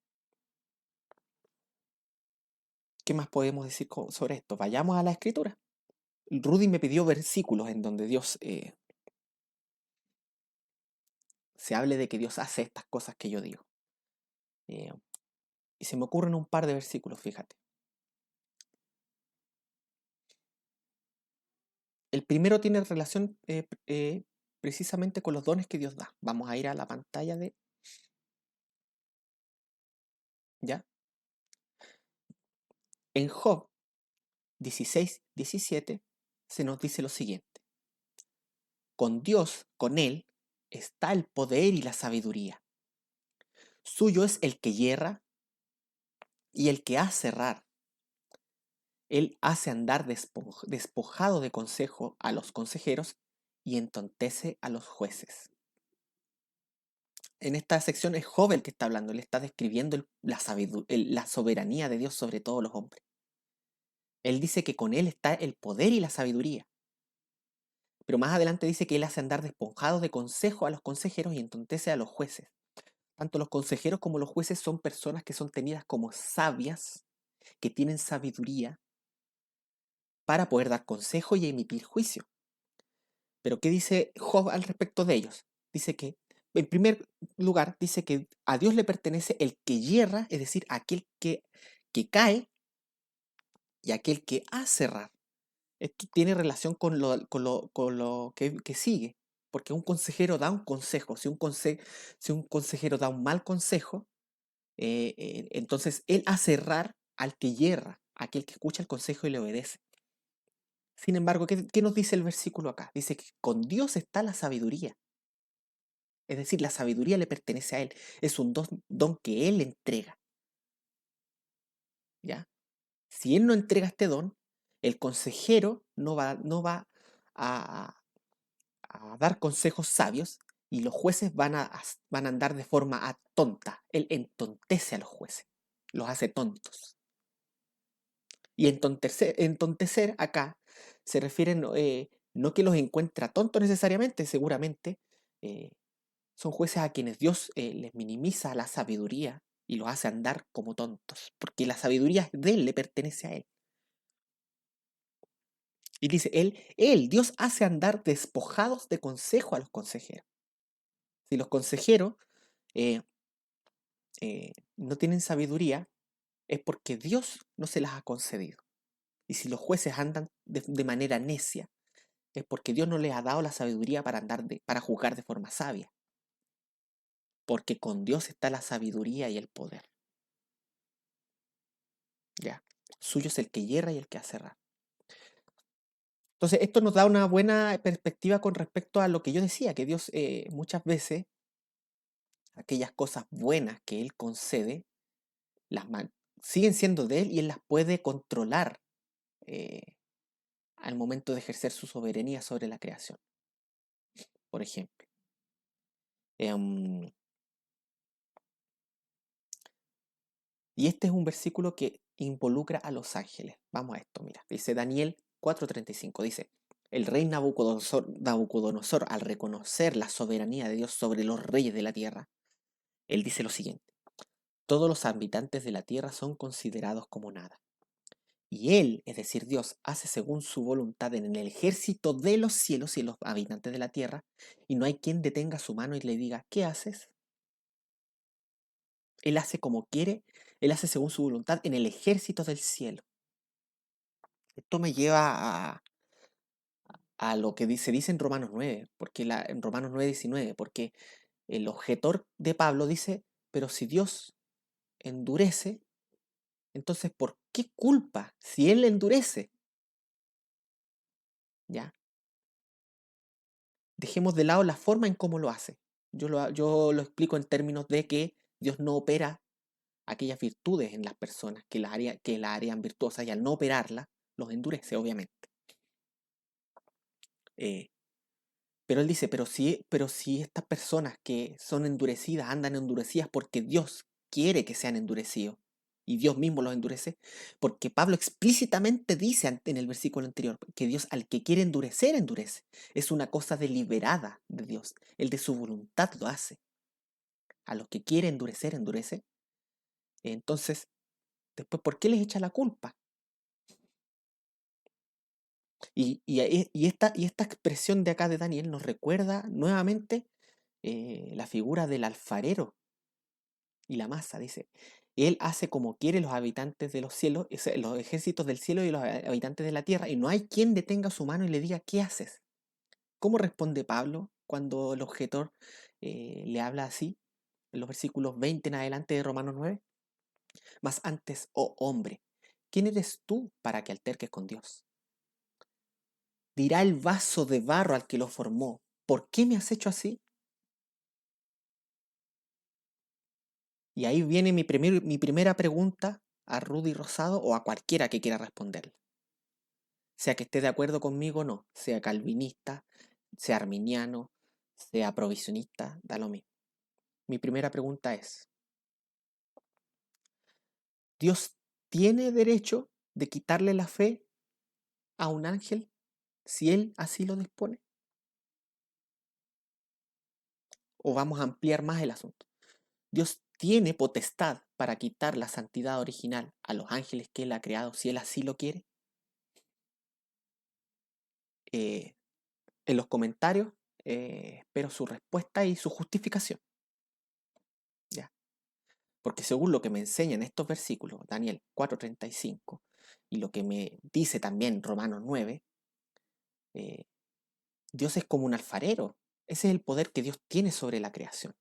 ¿qué más podemos decir sobre esto? Vayamos a la escritura. Rudy me pidió versículos en donde Dios se hable de que Dios hace estas cosas que yo digo. Eh, y se me ocurren un par de versículos, fíjate. El primero tiene relación precisamente con los dones que Dios da. Vamos a ir a la pantalla de... ¿Ya? En Job 16:17 se nos dice lo siguiente. Con Dios, con Él, está el poder y la sabiduría. Suyo es el que hierra y el que hace errar. Él hace andar despojado de consejo a los consejeros y entontece a los jueces. En esta sección es Job el que está hablando, él está describiendo la soberanía de Dios sobre todos los hombres. Él dice que con él está el poder y la sabiduría. Pero más adelante dice que él hace andar despojados de consejo a los consejeros y entontece a los jueces. Tanto los consejeros como los jueces son personas que son tenidas como sabias, que tienen sabiduría para poder dar consejo y emitir juicio. Pero ¿qué dice Job al respecto de ellos? Dice que, en primer lugar, dice que a Dios le pertenece el que hierra, es decir, aquel que cae y aquel que hace errar. Esto tiene relación con lo que sigue, porque un consejero da un consejo. Si un consejero da un mal consejo, entonces él hace errar al que hierra, aquel que escucha el consejo y le obedece. Sin embargo, ¿qué nos dice el versículo acá? Dice que con Dios está la sabiduría. Es decir, la sabiduría le pertenece a Él. Es un don que Él entrega. ¿Ya? Si Él no entrega este don, el consejero no va a, a dar consejos sabios y los jueces van a andar de forma tonta. Él entontece a los jueces, los hace tontos. Y entontecer acá se refiere no que los encuentra tontos necesariamente, seguramente. eh, Son jueces a quienes Dios les minimiza la sabiduría y los hace andar como tontos, porque la sabiduría de Él le pertenece a Él. Y dice, Dios hace andar despojados de consejo a los consejeros. Si los consejeros eh, no tienen sabiduría, es porque Dios no se las ha concedido. Y si los jueces andan de manera necia, es porque Dios no les ha dado la sabiduría para juzgar de forma sabia. Porque con Dios está la sabiduría y el poder. Ya. Suyo es el que hierra y el que hace errar. Entonces, esto nos da una buena perspectiva con respecto a lo que yo decía, que Dios muchas veces, aquellas cosas buenas que Él concede, las siguen siendo de Él y Él las puede controlar eh, al momento de ejercer su soberanía sobre la creación. Por ejemplo. Em, y este es un versículo que involucra a los ángeles. Vamos a esto, mira. Dice Daniel 4:35, dice, el rey Nabucodonosor, al reconocer la soberanía de Dios sobre los reyes de la tierra, él dice lo siguiente, todos los habitantes de la tierra son considerados como nada. Y él, es decir, Dios, hace según su voluntad en el ejército de los cielos y en los habitantes de la tierra, y no hay quien detenga su mano y le diga, ¿qué haces? Él hace como quiere, Él hace según su voluntad en el ejército del cielo. Esto me lleva a lo que se dice en Romanos 9, en Romanos 9:19, porque el objetor de Pablo dice, pero si Dios endurece, entonces ¿por qué culpa si Él endurece? ¿Ya? Dejemos de lado la forma en cómo lo hace. Yo lo explico en términos de que Dios no opera aquellas virtudes en las personas que las harían virtuosas y al no operarlas, los endurece, obviamente. Eh, pero él dice, pero si estas personas que son endurecidas andan endurecidas porque Dios quiere que sean endurecidos y Dios mismo los endurece, porque Pablo explícitamente dice en el versículo anterior que Dios al que quiere endurecer, endurece. Es una cosa deliberada de Dios. Él de su voluntad lo hace. A los que quiere endurecer, endurece. Entonces, después, ¿por qué les echa la culpa? Y esta expresión de acá de Daniel nos recuerda nuevamente la figura del alfarero y la masa. Dice, él hace como quiere los habitantes de los cielos, los ejércitos del cielo y los habitantes de la tierra, y no hay quien detenga su mano y le diga, ¿qué haces? ¿Cómo responde Pablo cuando el objetor le habla así? En los versículos 20 en adelante de Romanos 9. Mas antes, oh hombre, ¿quién eres tú para que alterques con Dios? Dirá el vaso de barro al que lo formó, ¿por qué me has hecho así? Y ahí viene mi primera pregunta a Rudy Rosado o a cualquiera que quiera responderla. Sea que esté de acuerdo conmigo o no, sea calvinista, sea arminiano, sea provisionista, da lo mismo. Mi primera pregunta es, ¿Dios tiene derecho de quitarle la fe a un ángel si él así lo dispone? ¿O vamos a ampliar más el asunto? ¿Dios tiene potestad para quitar la santidad original a los ángeles que él ha creado si él así lo quiere? Eh, en los comentarios espero su respuesta y su justificación. ¿Ya? Porque según lo que me enseñan estos versículos, Daniel 4:35, y lo que me dice también Romanos 9, eh, Dios es como un alfarero. Ese es el poder que Dios tiene sobre la creación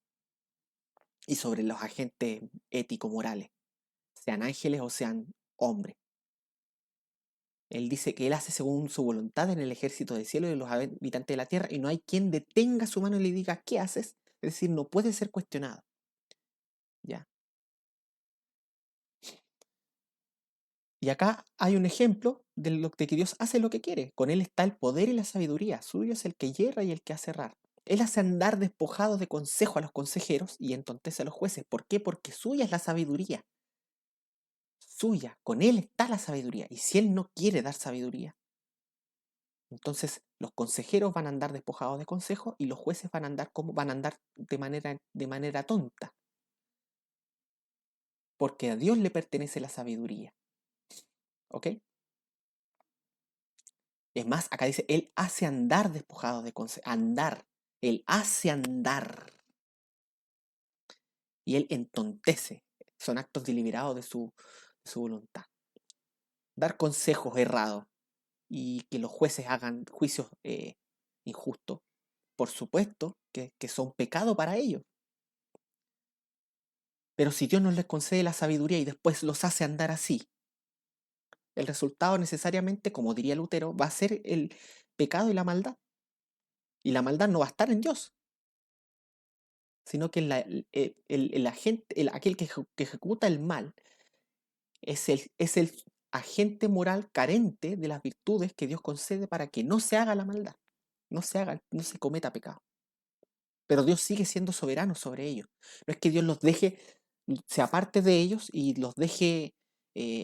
y sobre los agentes ético-morales, sean ángeles o sean hombres. Él dice que Él hace según su voluntad en el ejército del cielo y de los habitantes de la tierra, y no hay quien detenga su mano y le diga, ¿qué haces? Es decir, no puede ser cuestionado. ¿Ya? Y acá hay un ejemplo de que Dios hace lo que quiere. Con Él está el poder y la sabiduría. Suyo es el que hierra y el que hace errar. Él hace andar despojados de consejo a los consejeros y entontece a los jueces. ¿Por qué? Porque suya es la sabiduría. Suya. Con Él está la sabiduría. Y si Él no quiere dar sabiduría, entonces los consejeros van a andar despojados de consejo y los jueces van a andar de manera tonta. Porque a Dios le pertenece la sabiduría. ¿Ok? Es más, acá dice, Él hace andar despojados de consejo. Andar. Él hace andar. Y Él entontece. Son actos deliberados de su voluntad. Dar consejos errados y que los jueces hagan juicios injustos, por supuesto que son pecado para ellos. Pero si Dios no les concede la sabiduría y después los hace andar así, el resultado necesariamente, como diría Lutero, va a ser el pecado y la maldad. Y la maldad no va a estar en Dios, sino que el agente, aquel que ejecuta el mal es el agente moral carente de las virtudes que Dios concede para que no se haga la maldad, no se cometa pecado. Pero Dios sigue siendo soberano sobre ellos. No es que Dios los deje, se aparte de ellos y los deje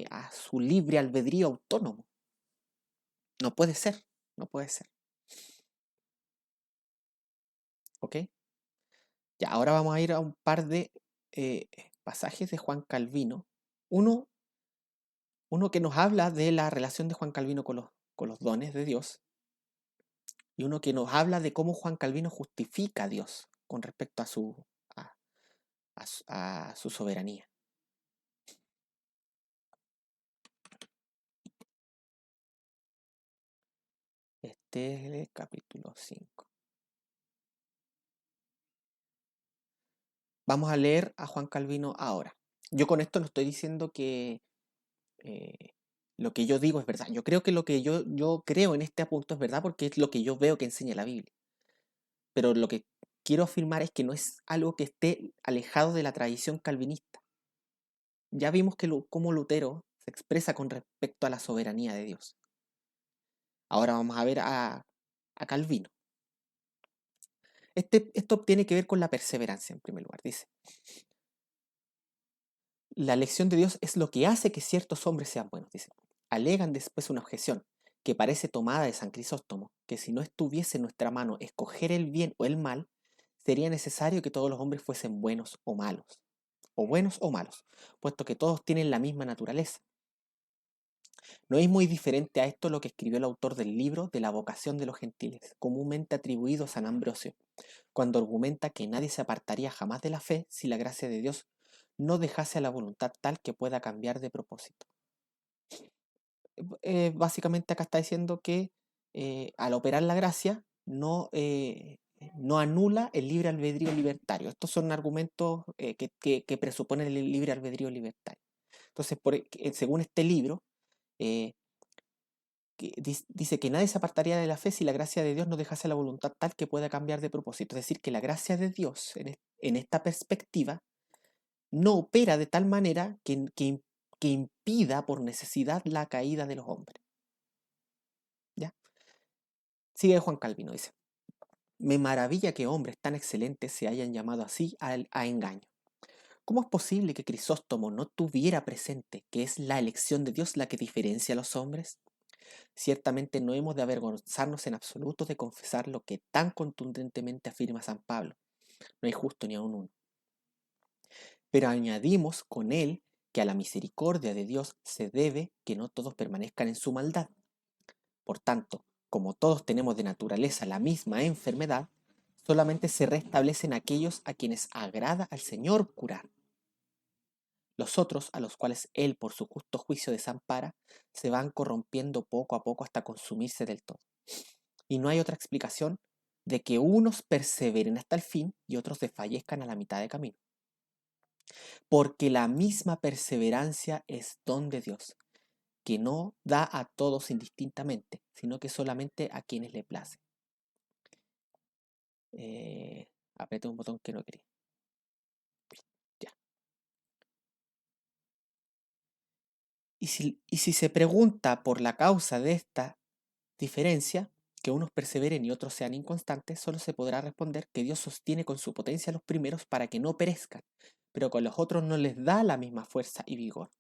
a su libre albedrío autónomo. No puede ser, no puede ser. ¿Ok? Ya, ahora vamos a ir a un par de eh, pasajes de Juan Calvino. Uno, uno que nos habla de la relación de Juan Calvino con los dones de Dios y uno que nos habla de cómo Juan Calvino justifica a Dios con respecto a a su soberanía. Este es el capítulo 5. Vamos a leer a Juan Calvino ahora. Yo con esto no estoy diciendo que eh, lo que yo digo es verdad. Yo creo que lo que yo creo en este punto es verdad porque es lo que yo veo que enseña la Biblia. Pero lo que quiero afirmar es que no es algo que esté alejado de la tradición calvinista. Ya vimos que cómo Lutero se expresa con respecto a la soberanía de Dios. Ahora vamos a ver a Calvino. Esto tiene que ver con la perseverancia en primer lugar. Dice, la elección de Dios es lo que hace que ciertos hombres sean buenos. Dice, alegan después una objeción que parece tomada de San Crisóstomo, que si no estuviese en nuestra mano escoger el bien o el mal, sería necesario que todos los hombres fuesen buenos o malos, puesto que todos tienen la misma naturaleza. No es muy diferente a esto lo que escribió el autor del libro de la vocación de los gentiles, comúnmente atribuido a San Ambrosio, cuando argumenta que nadie se apartaría jamás de la fe si la gracia de Dios no dejase a la voluntad tal que pueda cambiar de propósito. Básicamente acá está diciendo que al operar la gracia no anula el libre albedrío libertario. Estos son argumentos que presuponen el libre albedrío libertario. Entonces, según este libro, eh, dice que nadie se apartaría de la fe si la gracia de Dios no dejase la voluntad tal que pueda cambiar de propósito. Es decir, que la gracia de Dios en esta perspectiva no opera de tal manera que impida por necesidad la caída de los hombres. ¿Ya? Sigue Juan Calvino, dice, me maravilla que hombres tan excelentes se hayan llamado así a engaño. ¿Cómo es posible que Crisóstomo no tuviera presente que es la elección de Dios la que diferencia a los hombres? Ciertamente no hemos de avergonzarnos en absoluto de confesar lo que tan contundentemente afirma San Pablo. No hay justo ni aun uno. Pero añadimos con él que a la misericordia de Dios se debe que no todos permanezcan en su maldad. Por tanto, como todos tenemos de naturaleza la misma enfermedad, solamente se restablecen aquellos a quienes agrada al Señor curar. Los otros, a los cuales Él por su justo juicio desampara, se van corrompiendo poco a poco hasta consumirse del todo. Y no hay otra explicación de que unos perseveren hasta el fin y otros desfallezcan a la mitad de camino. Porque la misma perseverancia es don de Dios, que no da a todos indistintamente, sino que solamente a quienes le place. Apreté un botón que no quería. Ya. Y si se pregunta por la causa de esta diferencia, que unos perseveren y otros sean inconstantes, solo se podrá responder que Dios sostiene con su potencia a los primeros para que no perezcan, pero con los otros no les da la misma fuerza y vigor.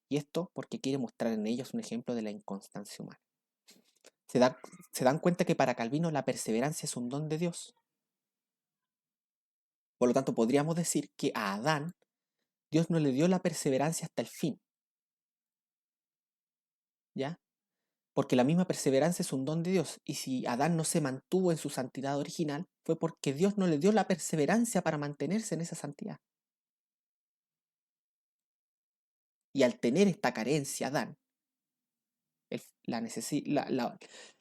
Y esto porque quiere mostrar en ellos un ejemplo de la inconstancia humana. Se, se dan cuenta que para Calvino la perseverancia es un don de Dios. Por lo tanto, podríamos decir que a Adán Dios no le dio la perseverancia hasta el fin. ¿Ya? Porque la misma perseverancia es un don de Dios. Y si Adán no se mantuvo en su santidad original, fue porque Dios no le dio la perseverancia para mantenerse en esa santidad. Y al tener esta carencia, Adán,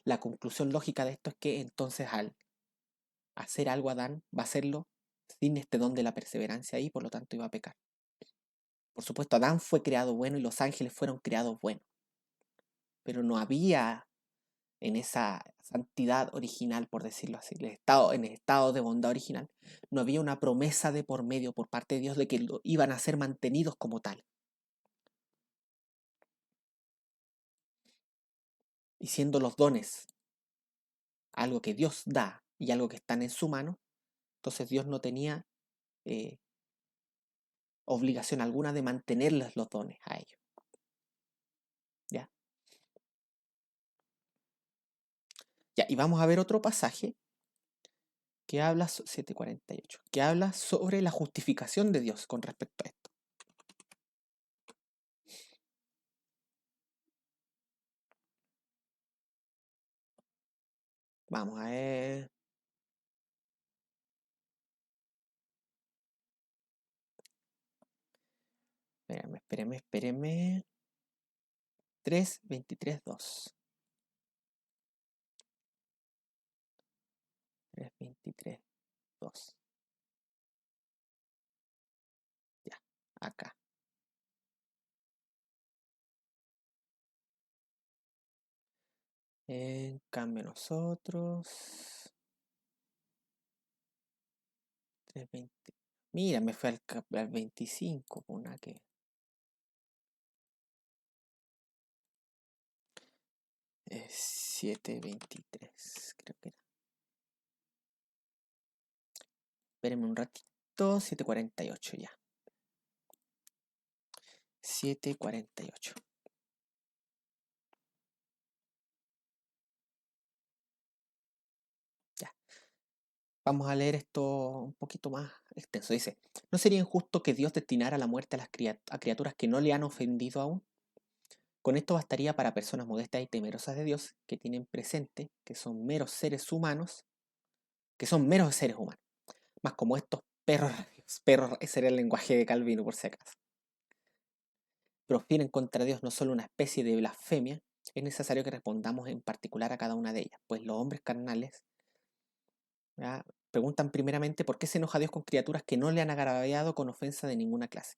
la conclusión lógica de esto es que entonces al hacer algo Adán va a hacerlo sin este don de la perseverancia y por lo tanto iba a pecar. Por supuesto, Adán fue creado bueno y los ángeles fueron creados buenos, pero no había en esa santidad original, por decirlo así, en el estado de bondad original, no había una promesa de por medio por parte de Dios de que iban a ser mantenidos como tal. Y siendo los dones algo que Dios da y algo que están en su mano, entonces Dios no tenía eh, obligación alguna de mantenerles los dones a ellos. ¿Ya? Ya, y vamos a ver otro pasaje que habla, 7:48, que habla sobre la justificación de Dios con respecto a esto. Vamos a ver. Espéreme. 3, 23, 2. 3, 23, 2. Ya, acá. En cambio nosotros. 320. Mira, me fue al 25. Una que. 723. Creo que era. Espérenme un ratito. 748 ya. 748. Ya. Vamos a leer esto un poquito más extenso. Dice, ¿no sería injusto que Dios destinara la muerte a las a criaturas que no le han ofendido aún? Con esto bastaría para personas modestas y temerosas de Dios que tienen presente que son meros seres humanos, más como estos perros, perros, ese era el lenguaje de Calvino por si acaso, profieren contra Dios no solo una especie de blasfemia, es necesario que respondamos en particular a cada una de ellas, pues los hombres carnales, ¿ya?, preguntan primeramente por qué se enoja Dios con criaturas que no le han agraviado con ofensa de ninguna clase.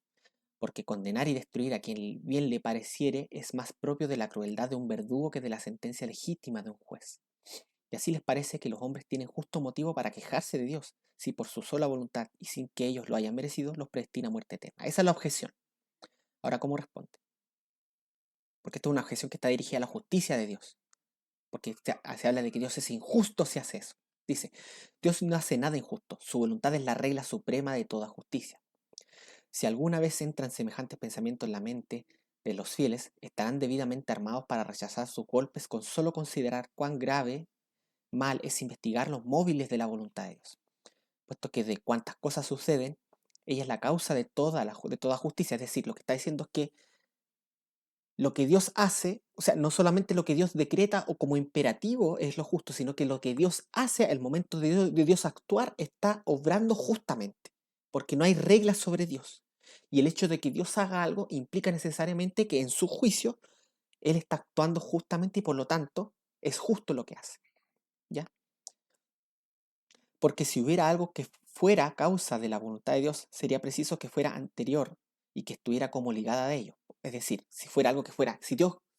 Porque condenar y destruir a quien bien le pareciere es más propio de la crueldad de un verdugo que de la sentencia legítima de un juez. Y así les parece que los hombres tienen justo motivo para quejarse de Dios, si por su sola voluntad y sin que ellos lo hayan merecido, los predestina a muerte eterna. Esa es la objeción. Ahora, ¿cómo responde? Porque esta es una objeción que está dirigida a la justicia de Dios. Porque se habla de que Dios es injusto si hace eso. Dice, Dios no hace nada injusto, su voluntad es la regla suprema de toda justicia. Si alguna vez entran semejantes pensamientos en la mente de los fieles, estarán debidamente armados para rechazar sus golpes con solo considerar cuán grave mal es investigar los móviles de la voluntad de Dios, puesto que de cuantas cosas suceden, ella es la causa de de toda justicia. Es decir, lo que está diciendo es que lo que Dios hace, o sea, no solamente lo que Dios decreta o como imperativo es lo justo, sino que lo que Dios hace al momento de Dios actuar está obrando justamente, porque no hay reglas sobre Dios. Y el hecho de que Dios haga algo implica necesariamente que en su juicio Él está actuando justamente y por lo tanto es justo lo que hace, ¿ya? Porque si hubiera algo que fuera causa de la voluntad de Dios, sería preciso que fuera anterior y que estuviera como ligada a ello. Es decir, si fuera algo que fuera, si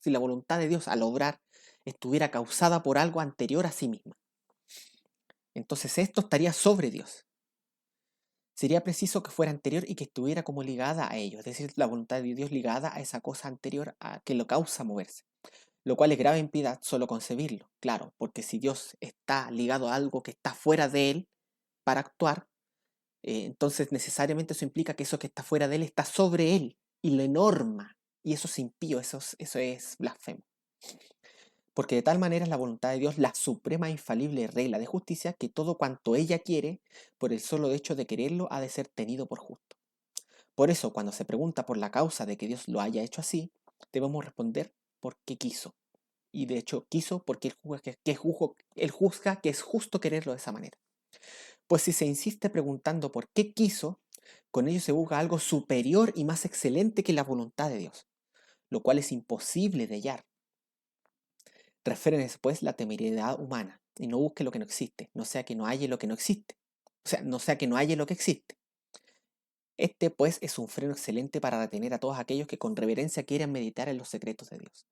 la voluntad de Dios al obrar estuviera causada por algo anterior a sí misma, entonces esto estaría sobre Dios. Sería preciso que fuera anterior y que estuviera como ligada a ello, es decir, la voluntad de Dios ligada a esa cosa anterior a que lo causa moverse. Lo cual es grave en piedad solo concebirlo, claro, porque si Dios está ligado a algo que está fuera de él para actuar, entonces necesariamente eso implica que eso que está fuera de él está sobre él y lo enorma. Y eso es impío, eso es blasfemo. Porque de tal manera es la voluntad de Dios la suprema e infalible regla de justicia que todo cuanto ella quiere, por el solo hecho de quererlo, ha de ser tenido por justo. Por eso, cuando se pregunta por la causa de que Dios lo haya hecho así, debemos responder porque quiso. Y de hecho quiso porque él juzga que es justo quererlo de esa manera. Pues si se insiste preguntando por qué quiso, con ello se busca algo superior y más excelente que la voluntad de Dios, lo cual es imposible de hallar. Referen después la temeridad humana, y no busque lo que no existe, no sea que no halle lo que no existe. O sea, no sea que no halle lo que existe. Este, pues, es un freno excelente para retener a todos aquellos que con reverencia quieran meditar en los secretos de Dios.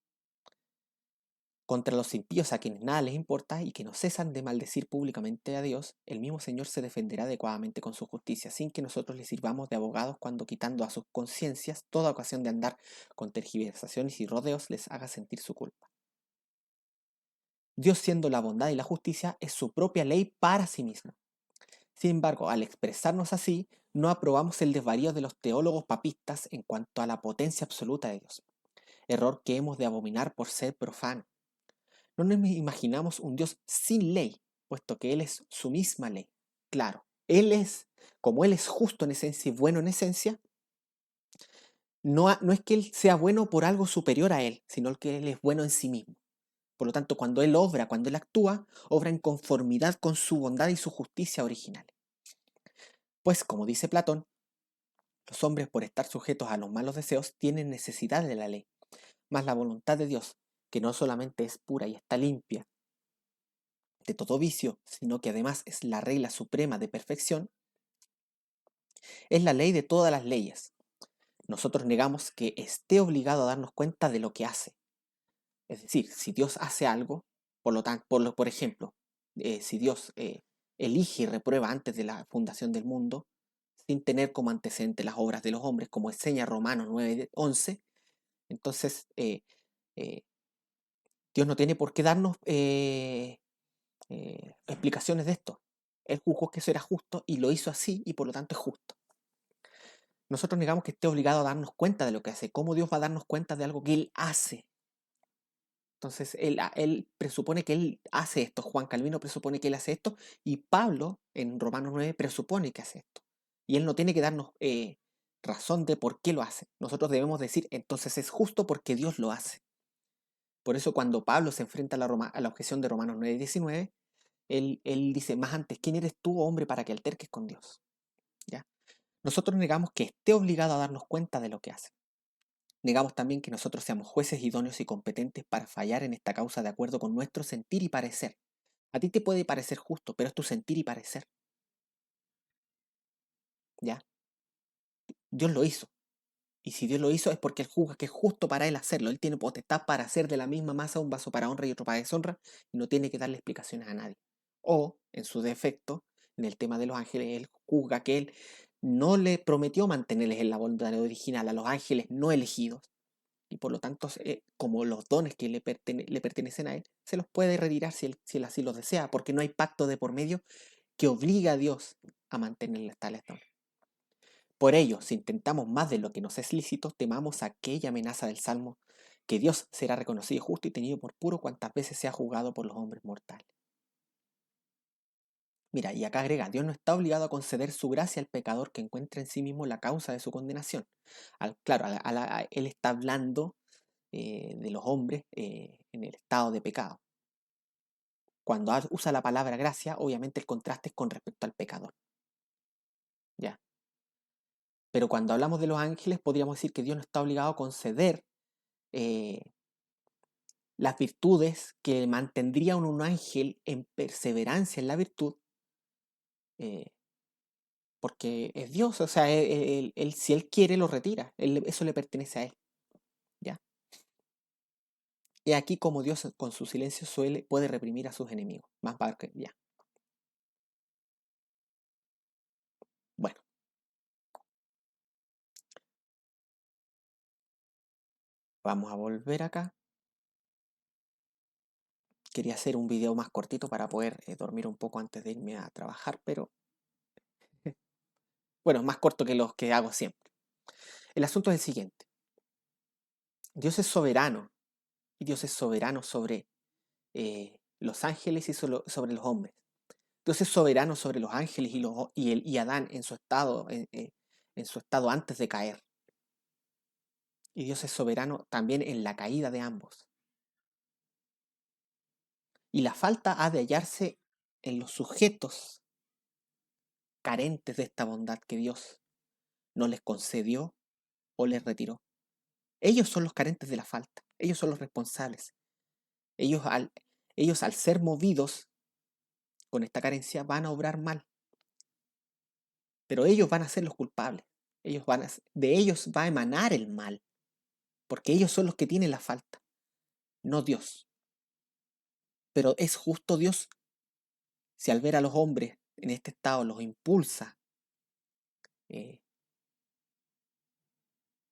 Contra los impíos a quienes nada les importa y que no cesan de maldecir públicamente a Dios, el mismo Señor se defenderá adecuadamente con su justicia, sin que nosotros les sirvamos de abogados cuando quitando a sus conciencias toda ocasión de andar con tergiversaciones y rodeos les haga sentir su culpa. Dios, siendo la bondad y la justicia, es su propia ley para sí mismo. Sin embargo, al expresarnos así, no aprobamos el desvarío de los teólogos papistas en cuanto a la potencia absoluta de Dios, error que hemos de abominar por ser profano. No nos imaginamos un Dios sin ley, puesto que Él es su misma ley. Claro, como Él es justo en esencia y bueno en esencia, no es que Él sea bueno por algo superior a Él, sino que Él es bueno en sí mismo. Por lo tanto, cuando Él obra, cuando Él actúa, obra en conformidad con su bondad y su justicia original. Pues, como dice Platón, Los hombres, por estar sujetos a los malos deseos, tienen necesidad de la ley, mas la voluntad de Dios, que no solamente es pura y está limpia de todo vicio, sino que además es la regla suprema de perfección, es la ley de todas las leyes. Nosotros negamos que esté obligado a darnos cuenta de lo que hace. Es decir, si Dios hace algo, por lo tanto, por ejemplo, si Dios elige y reprueba antes de la fundación del mundo, sin tener como antecedente las obras de los hombres, como enseña Romanos 9:11, entonces eh, Dios no tiene por qué darnos explicaciones de esto. Él juzgó que eso era justo y lo hizo así y por lo tanto es justo. Nosotros negamos que esté obligado a darnos cuenta de lo que hace. ¿Cómo Dios va a darnos cuenta de algo que Él hace? Entonces, él presupone que Él hace esto. Juan Calvino presupone que Él hace esto. Y Pablo, en Romanos 9, presupone que hace esto. Y Él no tiene que darnos razón de por qué lo hace. Nosotros debemos decir, entonces es justo porque Dios lo hace. Por eso cuando Pablo se enfrenta a la objeción de Romanos 9:19, él dice, más antes, ¿quién eres tú, hombre, para que alterques con Dios? ¿Ya? Nosotros negamos que esté obligado a darnos cuenta de lo que hace. Negamos también que nosotros seamos jueces idóneos y competentes para fallar en esta causa de acuerdo con nuestro sentir y parecer. A ti te puede parecer justo, pero es tu sentir y parecer. ¿Ya? Dios lo hizo. Y si Dios lo hizo es porque Él juzga que es justo para Él hacerlo. Él tiene potestad para hacer de la misma masa un vaso para honra y otro para deshonra y no tiene que darle explicaciones a nadie. O, en su defecto, en el tema de los ángeles, Él juzga que Él no le prometió mantenerles en la voluntad original a los ángeles no elegidos. Y por lo tanto, como los dones que le pertenecen a Él, se los puede retirar si él así los desea, porque no hay pacto de por medio que obliga a Dios a mantenerles tales dones. Por ello, si intentamos más de lo que nos es lícito, temamos aquella amenaza del Salmo, que Dios será reconocido justo y tenido por puro cuantas veces sea juzgado por los hombres mortales. Mira, y acá agrega, Dios no está obligado a conceder su gracia al pecador que encuentra en sí mismo la causa de su condenación. Claro, él está hablando de los hombres en el estado de pecado. Cuando usa la palabra gracia, obviamente el contraste es con respecto al pecador. ¿Ya? Pero cuando hablamos de los ángeles, podríamos decir que Dios no está obligado a conceder eh, las virtudes que mantendría un ángel en perseverancia en la virtud, eh, porque es Dios, o sea, si Él quiere, lo retira, eso le pertenece a Él. ¿Ya? Y aquí como Dios con su silencio puede reprimir a sus enemigos. Más para que, ya. Bueno, vamos a volver acá. Quería hacer un video más cortito para poder dormir un poco antes de irme a trabajar, pero bueno, más corto que los que hago siempre. El asunto es el siguiente. Dios es soberano y Dios es soberano sobre los ángeles y sobre los hombres. Dios es soberano sobre los ángeles y Adán en su estado antes de caer. Y Dios es soberano también en la caída de ambos. Y la falta ha de hallarse en los sujetos carentes de esta bondad que Dios no les concedió o les retiró. Ellos son los carentes de la falta, ellos son los responsables. Ellos al, ellos al ser movidos con esta carencia van a obrar mal, pero ellos van a ser los culpables. De ellos va a emanar el mal, porque ellos son los que tienen la falta, no Dios. Pero es justo Dios si al ver a los hombres en este estado los impulsa eh,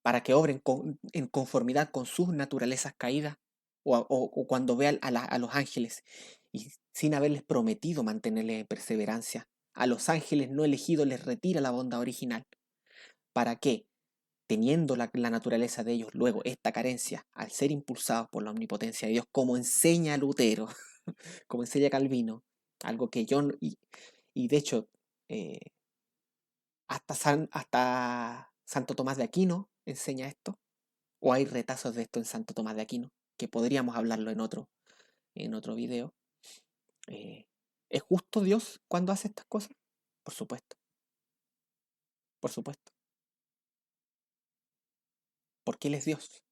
para que obren en conformidad con sus naturalezas caídas, o cuando ve a los ángeles y sin haberles prometido mantenerles en perseverancia, a los ángeles no elegidos les retira la bondad original, para que, teniendo la naturaleza de ellos luego esta carencia, al ser impulsados por la omnipotencia de Dios, como enseña Lutero, como enseña Calvino, algo que yo, y de hecho, eh, hasta Santo Tomás de Aquino enseña esto, o hay retazos de esto en Santo Tomás de Aquino, que podríamos hablarlo en otro video. Eh, ¿Es justo Dios cuando hace estas cosas? Por supuesto, por supuesto. porque Él es Dios.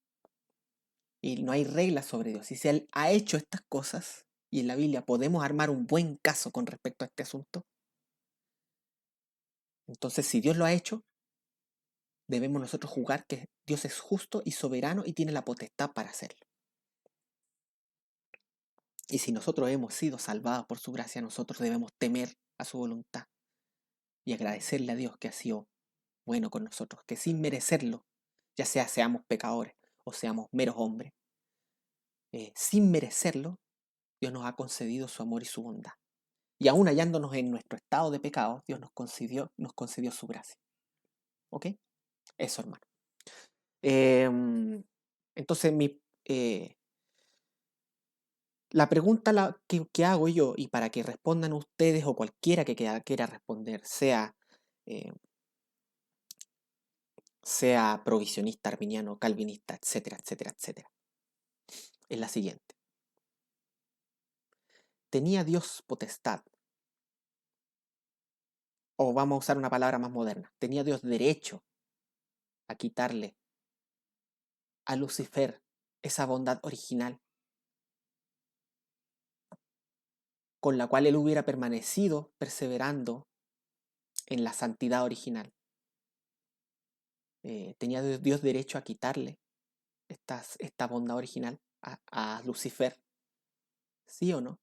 Y no hay reglas sobre Dios. Y si Él ha hecho estas cosas, y en la Biblia podemos armar un buen caso con respecto a este asunto, entonces si Dios lo ha hecho, debemos nosotros jugar que Dios es justo y soberano y tiene la potestad para hacerlo. Y si nosotros hemos sido salvados por su gracia, nosotros debemos temer a su voluntad y agradecerle a Dios que ha sido bueno con nosotros, que sin merecerlo, ya sea seamos pecadores o seamos meros hombres, sin merecerlo, Dios nos ha concedido su amor y su bondad. Y aún hallándonos en nuestro estado de pecado, Dios nos concedió su gracia. ¿Ok? Eso, hermano. Entonces, la pregunta que hago yo, y para que respondan ustedes o cualquiera que quiera responder, eh, sea provisionista, arminiano, calvinista, etcétera, etcétera, etcétera, es la siguiente. ¿Tenía Dios potestad? O vamos a usar una palabra más moderna. ¿Tenía Dios derecho a quitarle a Lucifer esa bondad original con la cual él hubiera permanecido perseverando en la santidad original? ¿Tenía Dios derecho a quitarle esta bondad original a Lucifer? ¿Sí o no?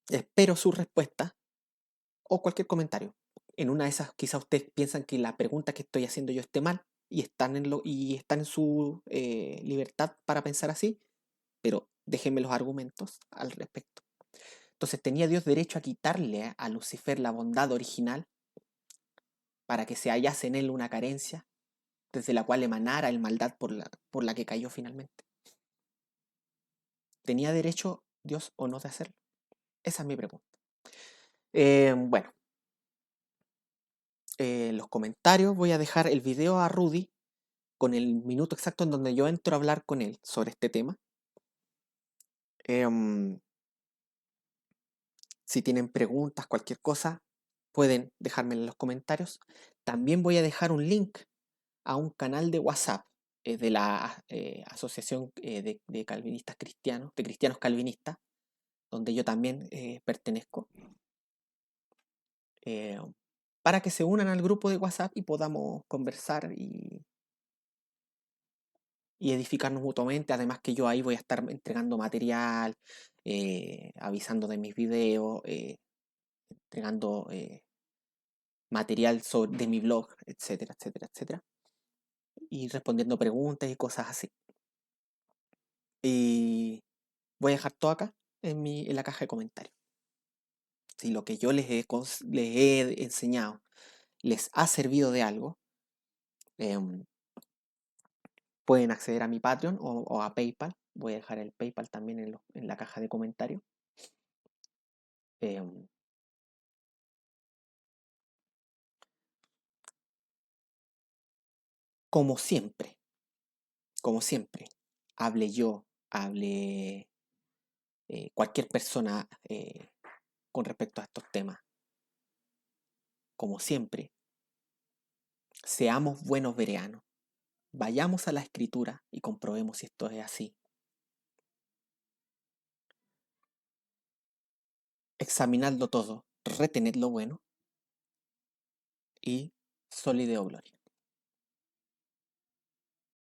Espero su respuesta o cualquier comentario. En una de esas, quizá ustedes piensan que la pregunta que estoy haciendo yo esté mal y están en su libertad para pensar así, pero déjenme los argumentos al respecto. Entonces, ¿tenía Dios derecho a quitarle a Lucifer la bondad original para que se hallase en él una carencia desde la cual emanara el maldad por la que cayó finalmente? ¿Tenía derecho Dios o no de hacerlo? Esa es mi pregunta. Bueno, en los comentarios voy a dejar el video a Rudy con el minuto exacto en donde yo entro a hablar con él sobre este tema. Em, si tienen preguntas, cualquier cosa, pueden dejármelo en los comentarios. También voy a dejar un link a un canal de WhatsApp de la Asociación de Calvinistas Cristianos, de Cristianos Calvinistas, donde yo también pertenezco, eh, para que se unan al grupo de WhatsApp y podamos conversar y edificarnos mutuamente. Además que yo ahí voy a estar entregando material, avisando de mis videos, entregando material de mi blog, etcétera, etcétera, etcétera. Y respondiendo preguntas y cosas así. Y voy a dejar todo acá en la caja de comentarios. Si lo que yo les he enseñado les ha servido de algo, em, pueden acceder a mi Patreon o a PayPal. Voy a dejar el PayPal también en la caja de comentarios. Em, como siempre, como siempre, hable yo, hable cualquier persona con respecto a estos temas. Como siempre, seamos buenos bereanos. Vayamos a la escritura y comprobemos si esto es así. Examinadlo todo, retened lo bueno y solideo gloria.